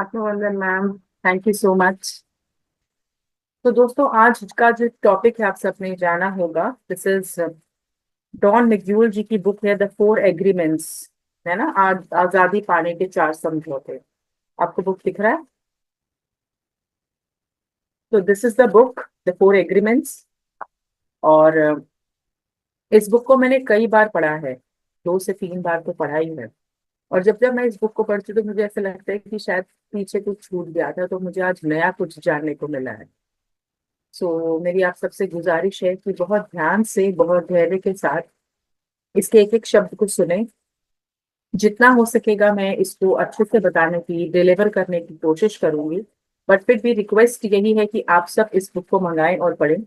आत्मवंदन ma'am. Thank you so much. तो दोस्तों, आज का जो टॉपिक है आप सबने जाना होगा। दिस इज डॉन मैक्यूल जी की बुक है द फोर एग्रीमेंट्स। है ना, आजादी पाने के चार समझौते। आपको बुक दिख रहा है? तो this is the book the four agreements. और इस बुक को मैंने कई बार पढ़ा है। 2 से 3 बार तो पढ़ा ही है। और जब जब मैं इस बुक को पढ़ती हूँ तो मुझे ऐसा लगता है कि शायद पीछे कुछ छूट गया था, तो मुझे आज नया कुछ जानने को मिला है। मेरी आप सबसे गुजारिश है कि बहुत ध्यान से, बहुत धैर्य के साथ इसके एक एक शब्द को सुने। जितना हो सकेगा मैं इसको अच्छे से बताने की, डिलीवर करने की कोशिश करूंगी। बट फिर भी रिक्वेस्ट यही है कि आप सब इस बुक को मंगाएं और पढ़ें।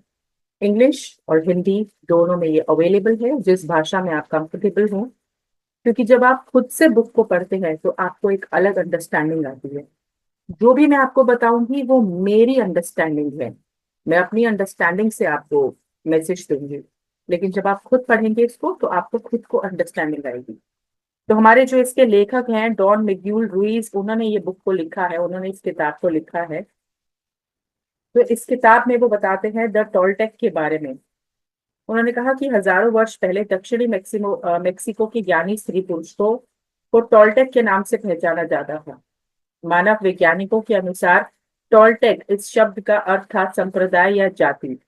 इंग्लिश और हिंदी दोनों में ये अवेलेबल है, जिस भाषा में आप कंफर्टेबल हो। क्योंकि जब आप खुद से बुक को पढ़ते हैं तो आपको एक अलग अंडरस्टैंडिंग आती है। जो भी मैं आपको बताऊंगी वो मेरी अंडरस्टैंडिंग है। मैं अपनी अंडरस्टैंडिंग से आपको मैसेज दूंगी। लेकिन जब आप खुद पढ़ेंगे इसको तो आपको खुद को अंडरस्टैंडिंग आएगी। तो हमारे जो इसके लेखक हैं डॉन मैक्यूल रुइस, उन्होंने ये बुक को लिखा है, उन्होंने इस किताब को लिखा है। तो इस किताब में वो बताते हैं द टोल्टेक के बारे में। उन्होंने कहा कि हजारों वर्ष पहले दक्षिणी मेक्सिको के ज्ञानी स्त्री पुरुष को टोल्टेक के नाम से पहचाना जाता था। मानव वैज्ञानिकों के अनुसार टोल्टेक इस शब्द का अर्थ था संप्रदाय या जाति।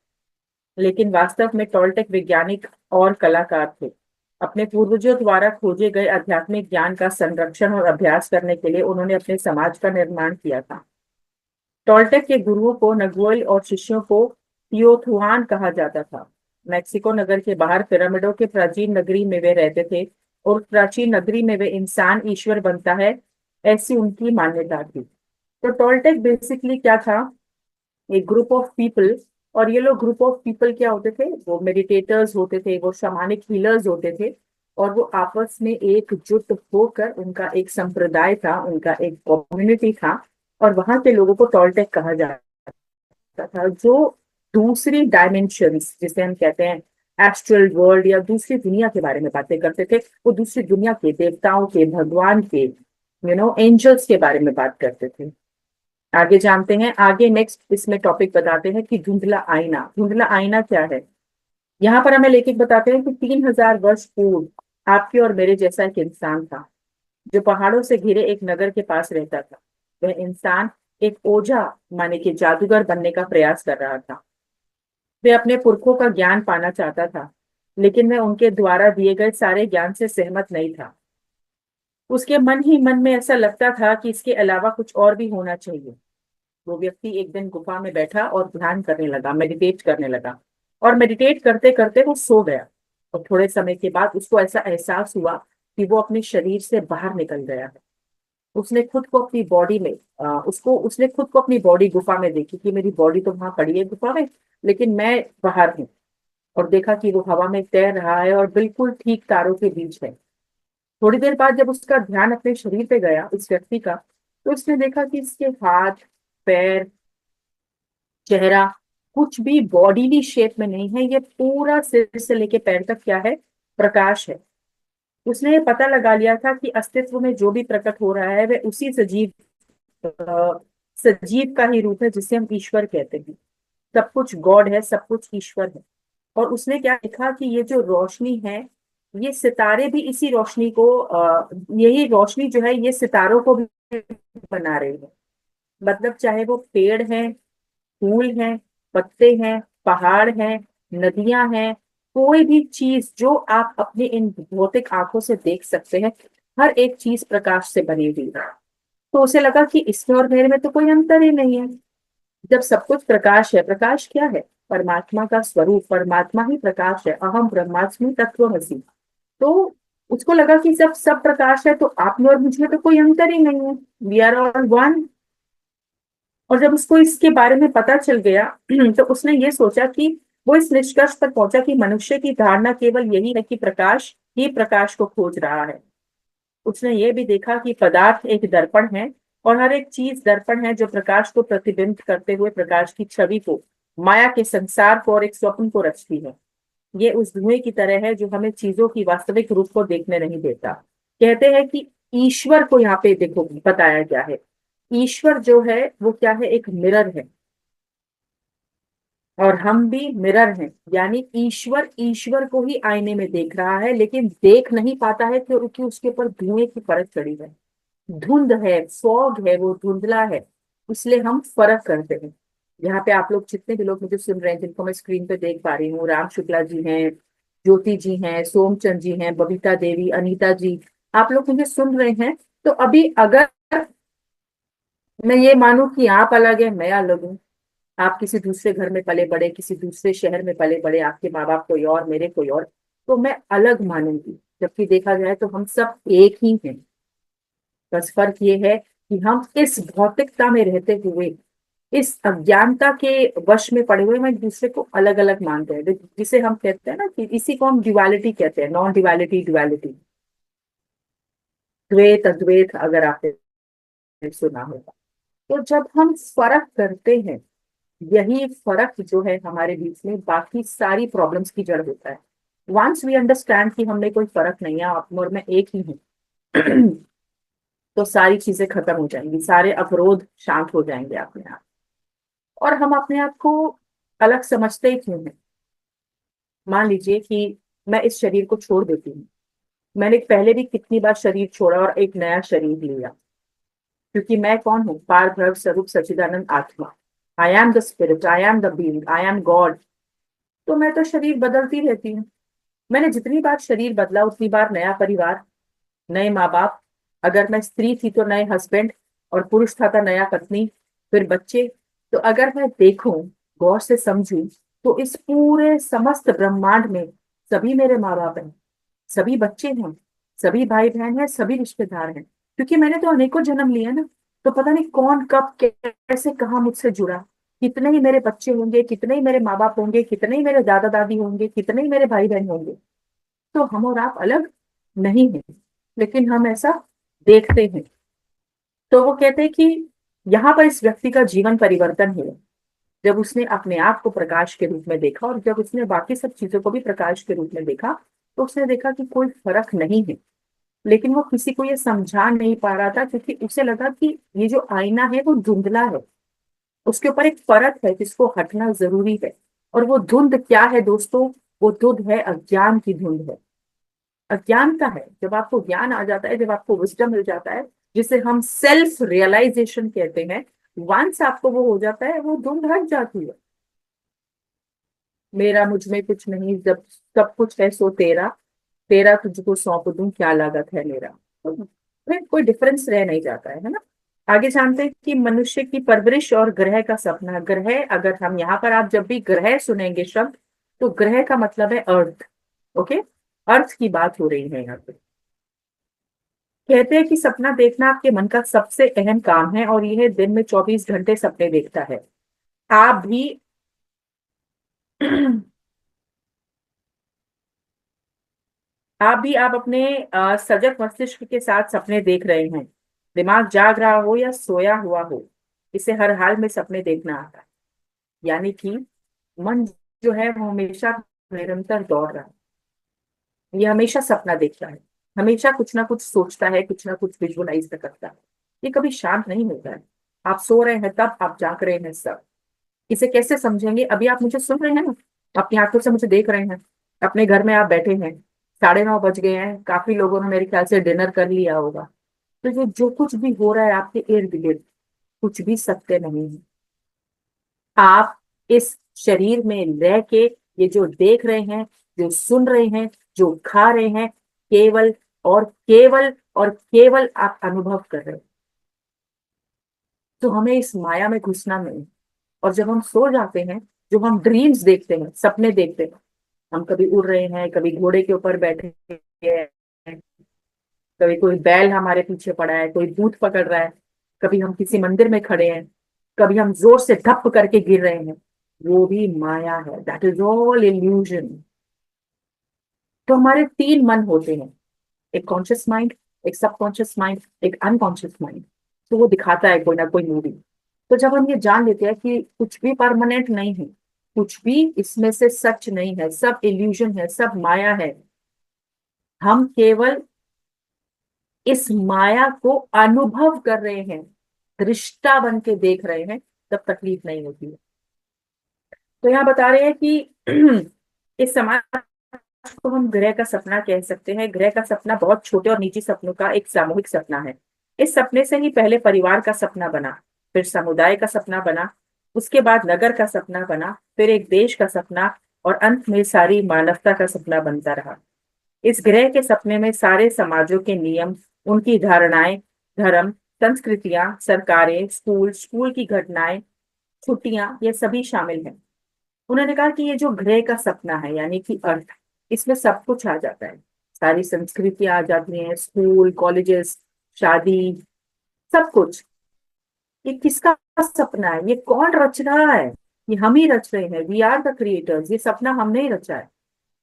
लेकिन वास्तव में टोल्टेक वैज्ञानिक और कलाकार थे। अपने पूर्वजों द्वारा खोजे गए आध्यात्मिक ज्ञान का संरक्षण और अभ्यास करने के लिए उन्होंने अपने समाज का निर्माण किया था। टोल्टेक के गुरुओं को नगुएल और शिष्यों को तियोथुआन कहा जाता था। मेक्सिको नगर के बाहर पिरामिडों के प्राचीन नगरी में वे रहते थे। और प्राचीन नगरी में वे इंसान ईश्वर बनता है, ऐसी उनकी मान्यता थी। तो टोल्टेक बेसिकली क्या था? एक ग्रुप ऑफ पीपल। और ये लोग ग्रुप ऑफ पीपल क्या होते थे? वो मेडिटेटर्स होते थे, वो शमानिक हीलर्स होते थे। और वो आपस में एकजुट होकर, उनका एक संप्रदाय था, उनका एक कम्युनिटी था। और वहां के लोगों को टोल्टेक कहा जाता था, जो दूसरी डायमेंशंस जिसे हम कहते हैं एस्ट्रल वर्ल्ड या दूसरी दुनिया के बारे में बातें करते थे। वो दूसरी दुनिया के देवताओं के, भगवान के, एंजल्स के बारे में बात करते थे। आगे जानते हैं, आगे नेक्स्ट इसमें टॉपिक बताते हैं कि धुंधला आईना। धुंधला आईना क्या है? यहाँ पर हमें लेखक बताते हैं कि 3000 वर्ष पूर्व आपके और मेरे जैसा एक इंसान था, जो पहाड़ों से घिरे एक नगर के पास रहता था। वह इंसान एक ओझा, माने कि जादूगर बनने का प्रयास कर रहा था। वह अपने पुरखों का ज्ञान पाना चाहता था, लेकिन वह उनके द्वारा दिए गए सारे ज्ञान से सहमत नहीं था। उसके मन ही मन में ऐसा लगता था कि इसके अलावा कुछ और भी होना चाहिए। वो व्यक्ति एक दिन गुफा में बैठा और ध्यान करने लगा, मेडिटेट करने लगा। और मेडिटेट करते करते वो सो गया। और थोड़े समय के बाद उसको ऐसा एहसास हुआ कि वो अपने शरीर से बाहर निकल गया है। उसने खुद को अपनी बॉडी में उसने खुद को अपनी बॉडी गुफा में देखी कि मेरी बॉडी तो वहां पड़ी है गुफा में, लेकिन मैं बाहर हूँ। और देखा कि वो हवा में तैर रहा है और बिल्कुल ठीक तारों के बीच है। थोड़ी देर बाद जब उसका ध्यान अपने शरीर पे गया, इस व्यक्ति का, तो उसने देखा कि इसके हाथ, पैर, चेहरा कुछ भी बॉडीली शेप में नहीं है। ये पूरा सिर से लेके पैर तक क्या है? प्रकाश है। उसने ये पता लगा लिया था कि अस्तित्व में जो भी प्रकट हो रहा है वह उसी सजीव का ही रूप है, जिसे हम ईश्वर कहते हैं। सब कुछ गॉड है, सब कुछ ईश्वर है। और उसने क्या देखा कि ये जो रोशनी है, ये सितारे भी इसी रोशनी को, यही रोशनी जो है ये सितारों को भी बना रही है। मतलब चाहे वो पेड़ है, फूल हैं, पत्ते हैं, पहाड़ हैं, नदियां हैं, कोई भी चीज जो आप अपनी इन भौतिक आंखों से देख सकते हैं, हर एक चीज प्रकाश से बनी हुई है। तो उसे लगा कि इसमें और मेरे में तो कोई अंतर ही नहीं है। जब सब कुछ प्रकाश है, प्रकाश क्या है? परमात्मा का स्वरूप, परमात्मा ही प्रकाश है। अहम ब्रह्मास्मि तत्त्वमसि। तो उसको लगा कि जब सब प्रकाश है तो आप में और मुझ में तो कोई अंतर ही नहीं है। We are all one. और जब उसको इसके बारे में पता चल गया तो उसने ये सोचा कि वो इस निष्कर्ष पर पहुंचा कि मनुष्य की धारणा केवल यही है कि प्रकाश ही प्रकाश को खोज रहा है। उसने ये भी देखा कि पदार्थ एक दर्पण है, और हर एक चीज दर्पण है जो प्रकाश को प्रतिबिंबित करते हुए प्रकाश की छवि को, माया के संसार को और एक स्वप्न को रचती है। ये उस धुएं की तरह है जो हमें चीजों की वास्तविक रूप को देखने नहीं देता। कहते हैं कि ईश्वर को यहाँ पे देखो बताया गया है। ईश्वर जो है वो क्या है, एक मिरर है, और हम भी मिरर हैं। यानी ईश्वर ईश्वर को ही आईने में देख रहा है, लेकिन देख नहीं पाता है क्योंकि उसके ऊपर धुएं की परत चढ़ी है, धुंध है, फॉग है, वो धुंधला है, इसलिए हम फर्क करते हैं। यहाँ पे आप लोग जितने भी लोग मुझे सुन रहे हैं, जिनको मैं स्क्रीन पे देख पा रही हूँ, राम शुक्ला जी हैं, ज्योति जी हैं, सोमचंद जी हैं, बबीता देवी, अनीता जी, आप लोग मुझे सुन रहे हैं। तो अभी अगर मैं ये मानूं कि आप अलग है, मैं अलग हूँ, आप किसी दूसरे घर में पले बड़े, किसी दूसरे शहर में पले बड़े, आपके माँ बाप कोई और, मेरे कोई और, तो मैं अलग मानूंगी, जबकि देखा जाए तो हम सब एक ही हैं। बस फर्क ये है कि हम इस भौतिकता में रहते हुए, इस अज्ञानता के वश में पड़े हुए, हम एक दूसरे को अलग अलग मानते हैं, जिसे हम कहते हैं ना कि इसी को हम ड्युअलिटी कहते हैं, नॉन ड्युअलिटी, ड्युअलिटी, द्वैत अद्वैत, अगर आपने सुना होगा। तो जब हम फर्क करते हैं, यही फर्क जो है हमारे बीच में बाकी सारी प्रॉब्लम्स की जड़ होता है। वंस वी अंडरस्टैंड कि हमने कोई फर्क नहीं है, आप और मैं एक ही हूँ, तो सारी चीजें खत्म हो जाएंगी, सारे अवरोध शांत हो जाएंगे अपने आप। और हम अपने आप को अलग समझते ही क्यों हैं? मान लीजिए कि मैं इस शरीर को छोड़ देती हूँ, मैंने पहले भी कितनी बार शरीर छोड़ा और एक नया शरीर लिया, क्योंकि मैं कौन हूँ? पार ब्रह्म स्वरूप सच्चिदानंद आत्मा। I am the spirit, I am the being, I am God. तो मैं तो शरीर बदलती रहती हूँ। मैंने जितनी बार शरीर बदला, उतनी बार नया परिवार, नए माँ बाप, अगर मैं स्त्री थी तो नए हस्बैंड, और पुरुष था तो नया पत्नी, फिर बच्चे। तो अगर मैं देखूं, गौर से समझूं, तो इस पूरे समस्त ब्रह्मांड में सभी मेरे माँ बाप हैं, सभी बच्चे हैं, सभी भाई बहन हैं, सभी रिश्तेदार हैं, क्योंकि मैंने तो अनेकों जन्म लिए ना। तो पता नहीं कौन कब कैसे कहाँ मुझसे जुड़ा, कितने ही मेरे बच्चे होंगे, कितने ही मेरे माँ बाप होंगे, कितने ही मेरे दादा दादी होंगे, कितने ही मेरे भाई बहन होंगे। तो हम और आप अलग नहीं हैं, लेकिन हम ऐसा देखते हैं। तो वो कहते हैं कि यहाँ पर इस व्यक्ति का जीवन परिवर्तन हुआ, जब उसने अपने आप को प्रकाश के रूप में देखा, और जब उसने बाकी सब चीजों को भी प्रकाश के रूप में देखा, तो उसने देखा कि कोई फर्क नहीं है। लेकिन वो किसी को ये समझा नहीं पा रहा था, क्योंकि उसे लगा कि ये जो आईना है वो धुंधला है, उसके ऊपर एक परत है जिसको हटना जरूरी है। और वो धुंध क्या है दोस्तों? वो धुंध है, अज्ञान की धुंध है। अज्ञानता है, जब आपको ज्ञान आ जाता है, जब आपको विजडम मिल जाता है, जिसे हम सेल्फ रियलाइजेशन कहते हैं, वंस आपको वो हो जाता है, वो धुंध हट जाती है। मेरा मुझ में कुछ नहीं, जब सब कुछ है सो तेरा, तेरा तुझको सौंप दूं, क्या लागत है मेरा। तो फिर कोई डिफरेंस रह नहीं जाता है ना। आगे जानते हैं कि मनुष्य की परवरिश और ग्रह का सपना। ग्रह, अगर हम यहाँ पर, आप जब भी ग्रह सुनेंगे शब्द, तो ग्रह का मतलब है अर्थ। ओके, अर्थ की बात हो रही है यहाँ पे। कहते हैं कि सपना देखना आपके मन का सबसे अहम काम है, और यह दिन में 24 घंटे सपने देखता है। आप भी आप अपने सजग मस्तिष्क के साथ सपने देख रहे हैं। दिमाग जाग रहा हो या सोया हुआ हो, इसे हर हाल में सपने देखना आता है। यानी कि मन जो है वो हमेशा निरंतर दौड़ रहा है, ये हमेशा सपना देख रहा है, हमेशा कुछ ना कुछ सोचता है, कुछ ना कुछ विजुअलाइज करता है। ये कभी शांत नहीं होता है। आप सो रहे हैं तब, आप जाग रहे हैं सब। इसे कैसे समझेंगे? अभी आप मुझे सुन रहे हैं ना, अपनी आंखों से मुझे देख रहे हैं, अपने घर में आप बैठे हैं, 9:30 बज गए हैं, काफी लोगों ने मेरे ख्याल से डिनर कर लिया होगा। तो ये जो कुछ भी हो रहा है आपके इर्द गिर्द, कुछ भी सत्य नहीं है। आप इस शरीर में रह के ये जो देख रहे हैं, जो सुन रहे हैं, जो खा रहे हैं, केवल और केवल आप अनुभव कर रहे हैं। तो हमें इस माया में घुसना नहीं। और जब हम सो जाते हैं, जो हम ड्रीम्स देखते हैं, सपने देखते हैं, हम कभी उड़ रहे हैं, कभी घोड़े के ऊपर बैठे हैं, कभी कोई बैल हमारे पीछे पड़ा है, कोई भूत पकड़ रहा है, कभी हम किसी मंदिर में खड़े हैं, कभी हम जोर से धप करके गिर रहे हैं, वो भी माया है। That is all illusion. तो हमारे 3 मन होते हैं, एक कॉन्शियस माइंड, एक सबकॉन्शियस माइंड, एक अनकॉन्शियस माइंड। तो वो दिखाता है कोई ना कोई मूवी। तो जब हम ये जान लेते हैं कि कुछ भी परमानेंट नहीं है, कुछ भी इसमें से सच नहीं है, सब इल्यूजन है, सब माया है, हम केवल इस माया को अनुभव कर रहे हैं। दृष्टा बन के देख रहे हैं, तब तकलीफ नहीं होती है। तो यहाँ बता रहे हैं कि इस समाज को हम ग्रह का सपना कह सकते हैं। ग्रह का सपना बहुत छोटे और निजी सपनों का एक सामूहिक सपना है। इस सपने से ही पहले परिवार का सपना बना, फिर समुदाय का सपना बना, उसके बाद नगर का सपना बना, फिर एक देश का सपना, और अंत में सारी मानवता का सपना बनता रहा। इस ग्रह के सपने में सारे समाजों के नियम, उनकी धारणाएं, धर्म, संस्कृतियां, सरकारें, स्कूल, स्कूल की घटनाएं, छुट्टियां, ये सभी शामिल हैं। उन्होंने कहा कि ये जो ग्रह का सपना है यानी कि अर्थ, इसमें सब कुछ आ जाता है। सारी संस्कृतियां आ जाती हैं, स्कूल, कॉलेजेस, शादी, सब कुछ। ये किसका सपना है? ये कौन रच रहा है? ये हम ही रच रहे हैं। We are the creators. ये सपना हमने ही रचा है।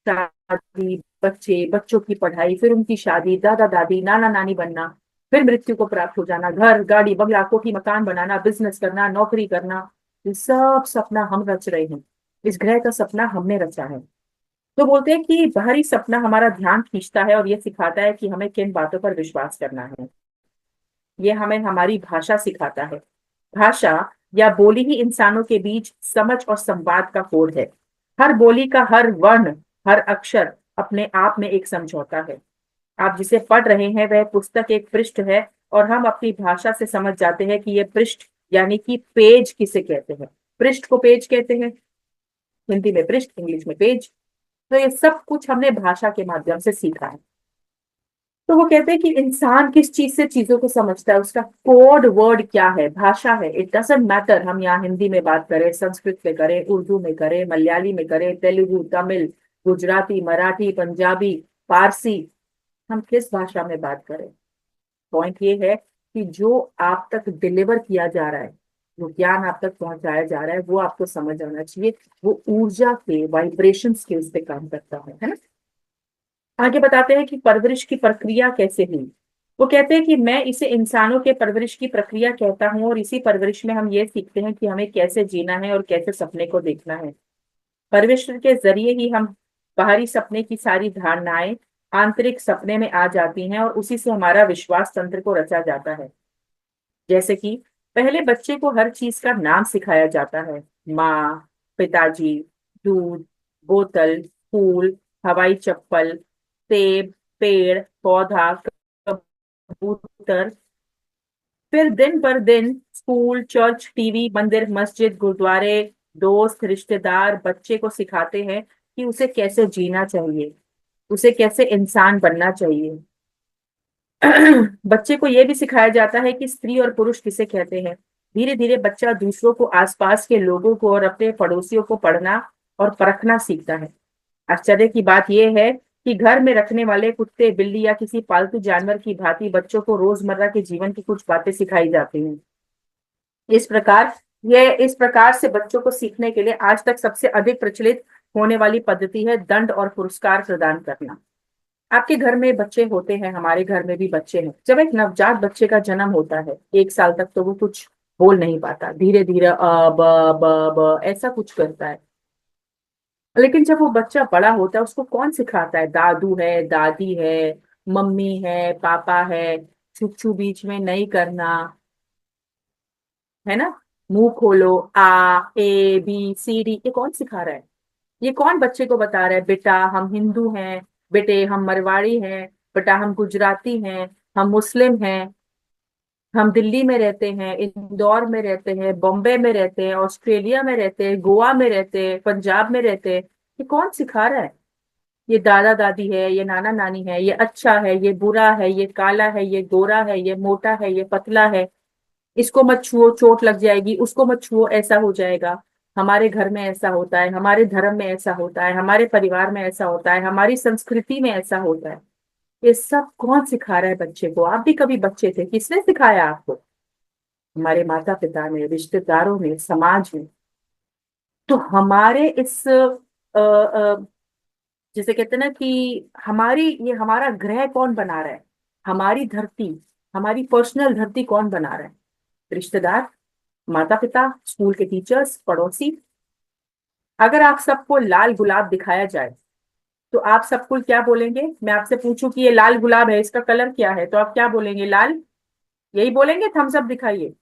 शादी, बच्चे, बच्चों की पढ़ाई, फिर उनकी शादी, दादा दादी, नाना नानी बनना, फिर मृत्यु को प्राप्त हो जाना, घर, गाड़ी, बंगला, कोठी, मकान बनाना, बिजनेस करना, नौकरी करना, ये सब सपना हम रच रहे हैं। इस ग्रह का सपना हमने रचा है। तो बोलते हैं कि बाहरी सपना हमारा ध्यान खींचता है और ये सिखाता है कि हमें किन बातों पर विश्वास करना है। ये हमें हमारी भाषा सिखाता है। भाषा या बोली ही इंसानों के बीच समझ और संवाद का कोड है। हर बोली का हर वर्ण, हर अक्षर अपने आप में एक समझौता है। आप जिसे पढ़ रहे हैं वह पुस्तक एक पृष्ठ है, और हम अपनी भाषा से समझ जाते हैं कि ये पृष्ठ यानी कि पेज किसे कहते हैं। पृष्ठ को पेज कहते हैं, हिंदी में पृष्ठ, इंग्लिश में पेज। तो ये सब कुछ हमने भाषा के माध्यम से सीखा है। तो वो कहते हैं कि इंसान किस चीज से चीजों को समझता है, उसका कोड वर्ड क्या है, भाषा है। इट डजेंट मैटर हम यहाँ हिंदी में बात करें, संस्कृत में करें, उर्दू में करें, मलयाली में करें, तेलुगु, तमिल, गुजराती, मराठी, पंजाबी, फारसी, हम किस भाषा में बात करें। पॉइंट ये है कि जो आप तक डिलीवर किया जा रहा है, जो ज्ञान आप तक पहुंचाया जा रहा है, वो आपको समझ आना चाहिए। वो ऊर्जा के वाइब्रेशंस के उस पे काम करता है ना। आगे बताते हैं कि परवरिश की प्रक्रिया कैसे हुई। वो कहते हैं कि मैं इसे इंसानों के परवरिश की प्रक्रिया कहता हूँ, और इसी परवरिश में हम ये सीखते हैं कि हमें कैसे जीना है और कैसे सपने को देखना है। परवरिश के जरिए ही हम बाहरी सपने की सारी धारणाएं आंतरिक सपने में आ जाती हैं, और उसी से हमारा विश्वास तंत्र को रचा जाता है। जैसे कि पहले बच्चे को हर चीज का नाम सिखाया जाता है। माँ, पिताजी, दूध, बोतल, फूल, हवाई चप्पल, सेब, पेड़, पौधा, कबूतर। फिर दिन पर दिन स्कूल, चर्च, टीवी, मंदिर, मस्जिद, गुरुद्वारे, दोस्त, रिश्तेदार बच्चे को सिखाते हैं कि उसे कैसे जीना चाहिए, उसे कैसे इंसान बनना चाहिए। बच्चे को यह भी सिखाया जाता है कि स्त्री और पुरुष किसे कहते हैं। धीरे धीरे बच्चा दूसरों को, आसपास के लोगों को और अपने पड़ोसियों को पढ़ना और परखना सीखता है। आश्चर्य की बात यह है कि घर में रखने वाले कुत्ते, बिल्ली या किसी पालतू जानवर की भांति बच्चों को रोजमर्रा के जीवन की कुछ बातें सिखाई जाती हैं। इस प्रकार इस प्रकार से बच्चों को सीखने के लिए आज तक सबसे अधिक प्रचलित होने वाली पद्धति है दंड और पुरस्कार प्रदान करना। आपके घर में बच्चे होते हैं, हमारे घर में भी बच्चे हैं। जब एक नवजात बच्चे का जन्म होता है, 1 साल तक तो वो कुछ बोल नहीं पाता, धीरे धीरे अ ब ब ब ऐसा कुछ करता है। लेकिन जब वो बच्चा बड़ा होता है, उसको कौन सिखाता है? दादू है, दादी है, मम्मी है, पापा है। छुच्छू बीच में नहीं करना, है ना। मुंह खोलो, आ, ए, बी, सी, डी, ये कौन सिखा रहा है? ये कौन बच्चे को बता रहा है? बेटा हम हिंदू हैं, बेटे हम मरवाड़ी हैं, बेटा हम गुजराती हैं, हम मुस्लिम हैं, हम दिल्ली में रहते हैं, इंदौर में रहते हैं, बॉम्बे में रहते हैं, ऑस्ट्रेलिया में रहते हैं, गोवा में रहते हैं, पंजाब में रहते हैं। ये कौन सिखा रहा है? ये दादा दादी है, ये नाना नानी है, ये अच्छा है, ये बुरा है, ये काला है, ये गोरा है, ये मोटा है, ये पतला है। इसको मत छुओ, चोट लग जाएगी, उसको मत छुओ, ऐसा हो जाएगा। हमारे घर में ऐसा होता है, हमारे धर्म में ऐसा होता है, हमारे परिवार में ऐसा होता है, हमारी संस्कृति में ऐसा होता है। ये सब कौन सिखा रहा है बच्चे को? आप भी कभी बच्चे थे, किसने सिखाया आपको? हमारे माता पिता ने, रिश्तेदारों ने, समाज ने। तो हमारे इस जैसे कहते हैं ना कि ये हमारा ग्रह कौन बना रहा है? हमारी धरती, हमारी पर्सनल धरती कौन बना रहा है? रिश्तेदार, माता पिता, स्कूल के टीचर्स, पड़ोसी। अगर आप सबको लाल गुलाब दिखाया जाए, तो आप सबको क्या बोलेंगे? मैं आपसे पूछूं कि ये लाल गुलाब है, इसका कलर क्या है, तो आप क्या बोलेंगे? लाल, यही बोलेंगे? थम्स अप दिखाइए।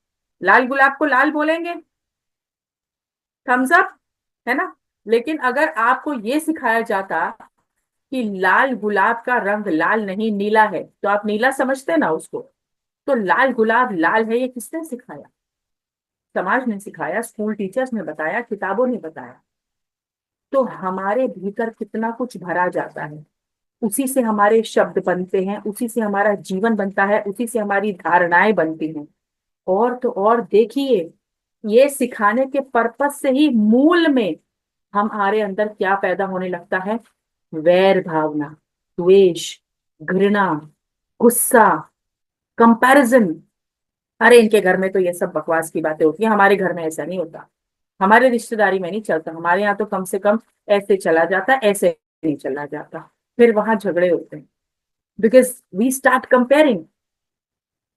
लाल गुलाब को लाल बोलेंगे, थम्स अप, है ना। लेकिन अगर आपको ये सिखाया जाता कि लाल गुलाब का रंग लाल नहीं नीला है, तो आप नीला समझते ना उसको। तो लाल गुलाब लाल है, ये किसने सिखाया? समाज ने सिखाया, स्कूल टीचर्स ने बताया, किताबों ने बताया। तो हमारे भीतर कितना कुछ भरा जाता है, उसी से हमारे शब्द बनते हैं, उसी से हमारा जीवन बनता है, उसी से हमारी धारणाएं बनती हैं। और तो और देखिए, ये सिखाने के पर्पस से ही मूल में हमारे अंदर क्या पैदा होने लगता है? वैर भावना, द्वेष, घृणा, गुस्सा, कंपैरिजन। अरे इनके घर में तो ये सब बकवास की बातें होती है, हमारे घर में ऐसा नहीं होता, हमारे रिश्तेदारी में नहीं चलता, हमारे यहाँ तो कम से कम ऐसे चला जाता, ऐसे नहीं चला जाता। फिर वहां झगड़े होते हैं, बिकॉज वी स्टार्ट कंपेयरिंग।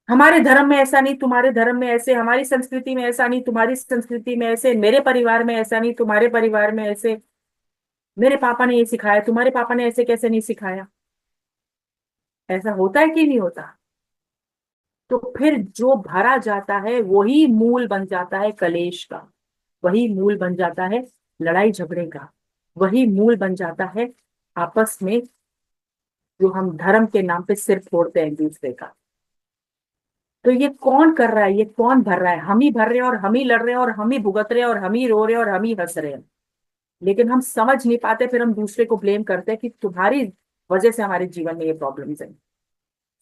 हमारे धर्म में ऐसा नहीं, तुम्हारे धर्म में ऐसे, हमारी संस्कृति में ऐसा नहीं, तुम्हारी संस्कृति में ऐसे, मेरे परिवार में ऐसा नहीं, तुम्हारे परिवार में ऐसे, मेरे पापा ने ये सिखाया, तुम्हारे पापा ने ऐसे कैसे नहीं सिखाया। ऐसा होता है कि नहीं होता? तो फिर जो भरा जाता है वही मूल बन जाता है कलेश का, वही मूल बन जाता है लड़ाई झगड़े का, वही मूल बन जाता है आपस में जो हम धर्म के नाम पे सिर फोड़ते हैं एक दूसरे का। तो ये कौन कर रहा है, ये कौन भर रहा है? हम ही भर रहे हैं, और हम ही लड़ रहे हैं, और हम ही भुगत रहे हैं, और हम ही रो रहे हैं, और हम ही हंस रहे हैं। लेकिन हम समझ नहीं पाते, फिर हम दूसरे को ब्लेम करते हैं कि तुम्हारी वजह से हमारे जीवन में ये प्रॉब्लम्स है,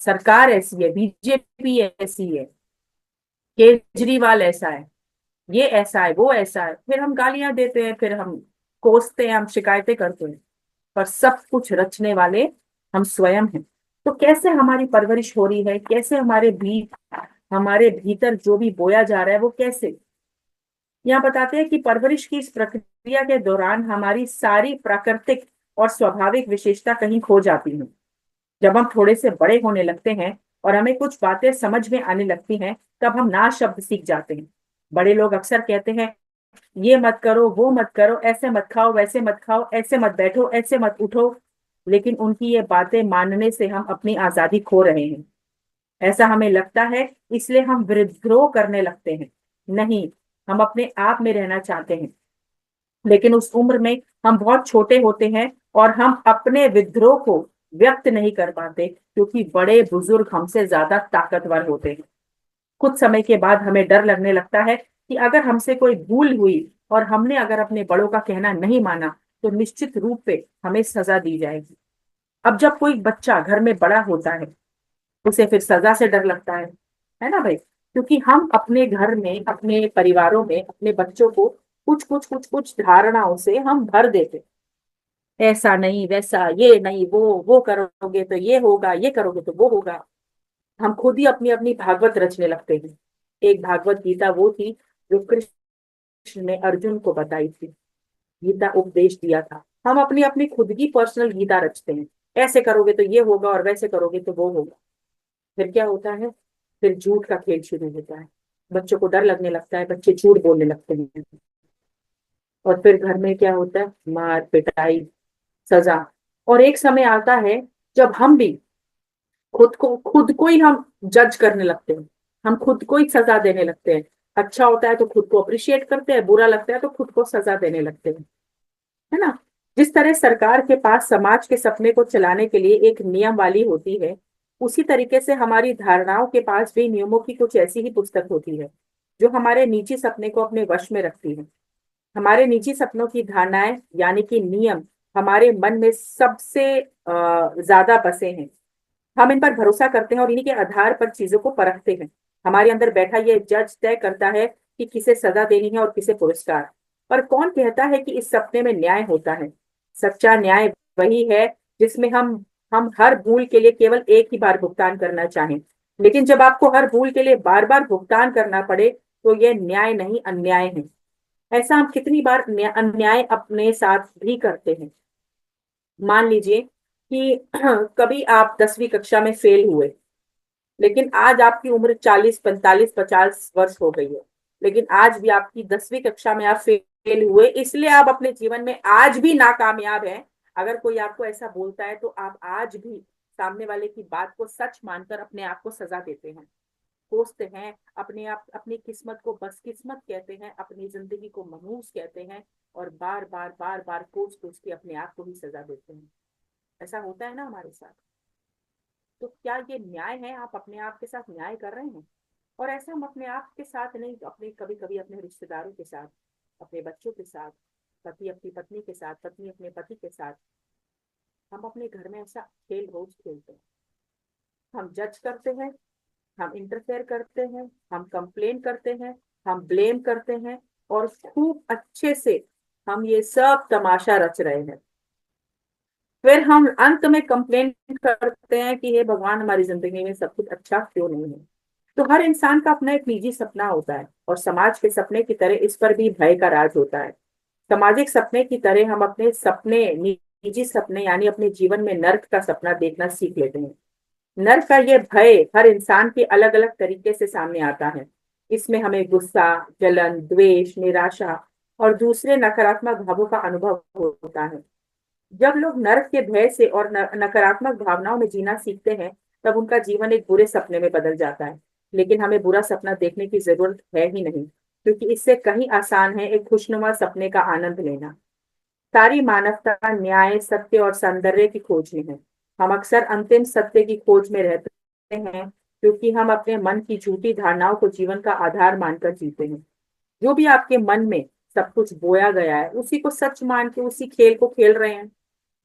सरकार ऐसी है, बीजेपी ऐसी है, केजरीवाल ऐसा है, ये ऐसा है, वो ऐसा है। फिर हम गालियां देते हैं, फिर हम कोसते हैं, हम शिकायतें करते हैं। पर सब कुछ रचने वाले हम स्वयं हैं। तो कैसे हमारी परवरिश हो रही है, कैसे हमारे भीतर जो भी बोया जा रहा है वो कैसे। यहाँ बताते हैं कि परवरिश की इस प्रक्रिया के दौरान हमारी सारी प्राकृतिक और स्वाभाविक विशेषता कहीं खो जाती है। जब हम थोड़े से बड़े होने लगते हैं और हमें कुछ बातें समझ में आने लगती हैं, तब हम ना शब्द सीख जाते हैं। बड़े लोग अक्सर कहते हैं, ये मत करो, वो मत करो, ऐसे मत खाओ, वैसे मत खाओ, ऐसे मत बैठो, ऐसे मत उठो। लेकिन उनकी ये बातें मानने से हम अपनी आजादी खो रहे हैं, ऐसा हमें लगता है। इसलिए हम विद्रोह करने लगते हैं। नहीं, हम अपने आप में रहना चाहते हैं। लेकिन उस उम्र में हम बहुत छोटे होते हैं, और हम अपने विद्रोह को व्यक्त नहीं कर पाते, क्योंकि बड़े बुजुर्ग हमसे ज्यादा ताकतवर होते हैं। कुछ समय के बाद हमें डर लगने लगता है कि अगर हमसे कोई भूल हुई और हमने अगर अपने बड़ों का कहना नहीं माना, तो निश्चित रूप से हमें सजा दी जाएगी। अब जब कोई बच्चा घर में बड़ा होता है, उसे फिर सजा से डर लगता है ना भाई? क्योंकि हम अपने घर में, अपने परिवारों में, अपने बच्चों को कुछ कुछ कुछ कुछ धारणाओं से हम भर देते। ऐसा नहीं, वैसा, ये नहीं, वो करोगे तो ये होगा, ये करोगे तो वो होगा। हम खुद ही अपनी अपनी भागवत रचने लगते हैं। एक भागवत गीता वो थी जो कृष्ण ने अर्जुन को बताई थी, गीता उपदेश दिया था। हम अपनी अपनी खुद की पर्सनल गीता रचते हैं, ऐसे करोगे तो ये होगा, और वैसे करोगे तो वो होगा। फिर क्या होता है? फिर झूठ का खेल शुरू होता है, बच्चों को डर लगने लगता है, बच्चे झूठ बोलने लगते हैं। और फिर घर में क्या होता है? मार पिटाई, सजा। और एक समय आता है जब हम भी खुद को ही हम जज करने लगते हैं, हम खुद को ही सजा देने लगते हैं। अच्छा होता है तो खुद को अप्रिशिएट करते हैं, बुरा लगता है तो खुद को सजा देने लगते हैं, है ना। जिस तरह सरकार के पास समाज के सपने को चलाने के लिए एक नियम वाली होती है, उसी तरीके से हमारी धारणाओं के पास भी नियमों की कुछ ऐसी ही पुस्तक होती है, जो हमारे निजी सपने को अपने वश में रखती है। हमारे निजी सपनों की धारणाएं यानी कि नियम हमारे मन में सबसे ज्यादा बसे हैं। हम इन पर भरोसा करते हैं और इन्हीं के आधार पर चीजों को परखते हैं। हमारे अंदर बैठा ये जज तय करता है कि किसे सजा देनी है और किसे पुरस्कार। पर कौन कहता है कि इस सपने में न्याय होता है? सच्चा न्याय वही है जिसमें हम हर भूल के लिए केवल एक ही बार भुगतान करना चाहें। लेकिन जब आपको हर भूल के लिए बार बार भुगतान करना पड़े, तो यह न्याय नहीं, अन्याय है। ऐसा हम कितनी बार अन्याय अपने साथ भी करते हैं। मान लीजिए कि कभी आप 10वीं कक्षा में फेल हुए, लेकिन आज आपकी उम्र 40, 45, 50 वर्ष हो गई है। लेकिन आज भी आपकी 10वीं कक्षा में आप फेल हुए, इसलिए आप अपने जीवन में आज भी नाकामयाब हैं। अगर कोई आपको ऐसा बोलता है, तो आप आज भी सामने वाले की बात को सच मानकर अपने आप को सजा देते हैं। कोसते हैं, अपने आप अपनी किस्मत को बदकिस्मत कहते हैं, अपनी जिंदगी को मनहूस कहते हैं, और बार बार बार बार कोस कोस के अपने आप को ही सजा देते हैं। ऐसा होता है ना हमारे साथ। तो क्या ये न्याय है? आप अपने आप के साथ न्याय कर रहे हैं? और ऐसा हम अपने आप के साथ नहीं, अपने कभी कभी अपने रिश्तेदारों के साथ, अपने बच्चों के साथ, पति अपनी पत्नी के साथ, पत्नी अपने पति के साथ, हम अपने घर में ऐसा खेल रोज खेलते हैं। हम जज करते हैं, हम इंटरफेयर करते हैं, हम कंप्लेन करते हैं, हम ब्लेम करते हैं, और खूब अच्छे से हम ये सब तमाशा रच रहे हैं। फिर हम अंत में कंप्लेन करते हैं कि हे भगवान, हमारी जिंदगी में सब कुछ अच्छा क्यों नहीं है। तो हर इंसान का अपना एक निजी सपना होता है, और समाज के सपने की तरह इस पर भी भय का राज होता है। सामाजिक सपने की तरह हम अपने सपने, निजी सपने यानी अपने जीवन में नर्क का सपना देखना सीख लेते हैं। नर्क का ये भय हर इंसान के अलग अलग तरीके से सामने आता है। इसमें हमें गुस्सा, जलन, द्वेष, निराशा और दूसरे नकारात्मक भावों का अनुभव होता है। जब लोग नर्क के भय से और नकारात्मक भावनाओं में जीना सीखते हैं, तब उनका जीवन एक बुरे सपने में बदल जाता है। लेकिन हमें बुरा सपना देखने की जरूरत है ही नहीं, क्योंकि इससे कहीं आसान है एक खुशनुमा सपने का आनंद लेना। सारी मानवता न्याय, सत्य और सौंदर्य की खोज में है। हम अक्सर अंतिम सत्य की खोज में रहते हैं, क्योंकि हम अपने मन की झूठी धारणाओं को जीवन का आधार मानकर जीते हैं। जो भी आपके मन में सब कुछ बोया गया है, उसी को सच मान के उसी खेल को खेल रहे हैं,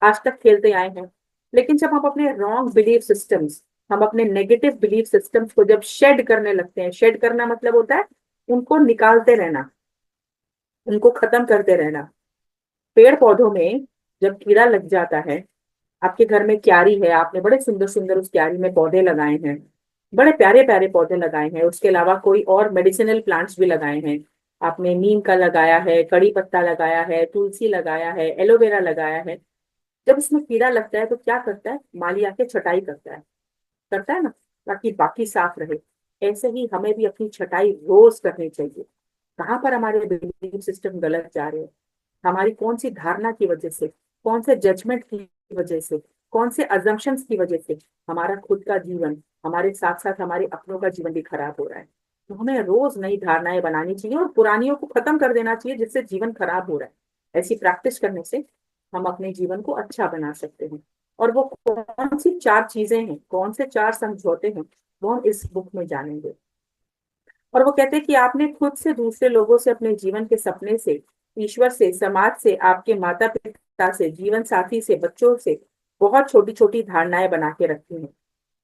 आज तक खेलते आए हैं। लेकिन जब हम अपने रॉन्ग बिलीफ सिस्टम्स, हम अपने नेगेटिव बिलीफ सिस्टम्स को जब शेड करने लगते हैं, शेड करना मतलब होता है उनको निकालते रहना, उनको खत्म करते रहना। पेड़ पौधों में जब कीड़ा लग जाता है, आपके घर में क्यारी है, आपने बड़े सुंदर सुंदर उस क्यारी में पौधे लगाए हैं, बड़े प्यारे प्यारे पौधे लगाए हैं, उसके अलावा कोई और मेडिसिनल प्लांट्स भी लगाए हैं। आपने नीम का लगाया है, कड़ी पत्ता लगाया है, तुलसी लगाया है, एलोवेरा लगाया है। जब इसमें कीड़ा लगता है तो क्या करता है? माली आके छटाई करता है ना, ताकि बाकी साफ रहे। ऐसे ही हमें भी अपनी छटाई रोज करनी चाहिए। कहाँ पर हमारे बिलीफ सिस्टम गलत जा रहे हैं, हमारी कौन सी धारणा की वजह से, कौन से जजमेंट की वजह से, कौन से अजम्पशंस की वजह से हमारा खुद का जीवन, हमारे साथ साथ हमारे अपनों का जीवन भी खराब हो रहा है। तो हमें रोज नई धारणाएं बनानी चाहिए और पुरानियों को खत्म कर देना चाहिए, जिससे जीवन खराब हो रहा है। ऐसी प्रैक्टिस करने से हम अपने जीवन को अच्छा बना सकते हैं। और वो कौन सी चार चीजें हैं, कौन से चार समझौते हैं, वो हम इस बुक में जानेंगे। और वो कहते हैं कि आपने खुद से, दूसरे लोगों से, अपने जीवन के सपने से, ईश्वर से, समाज से, आपके माता पिता से, जीवन साथी से, बच्चों से बहुत छोटी छोटी धारणाएं बना के रखी हैं।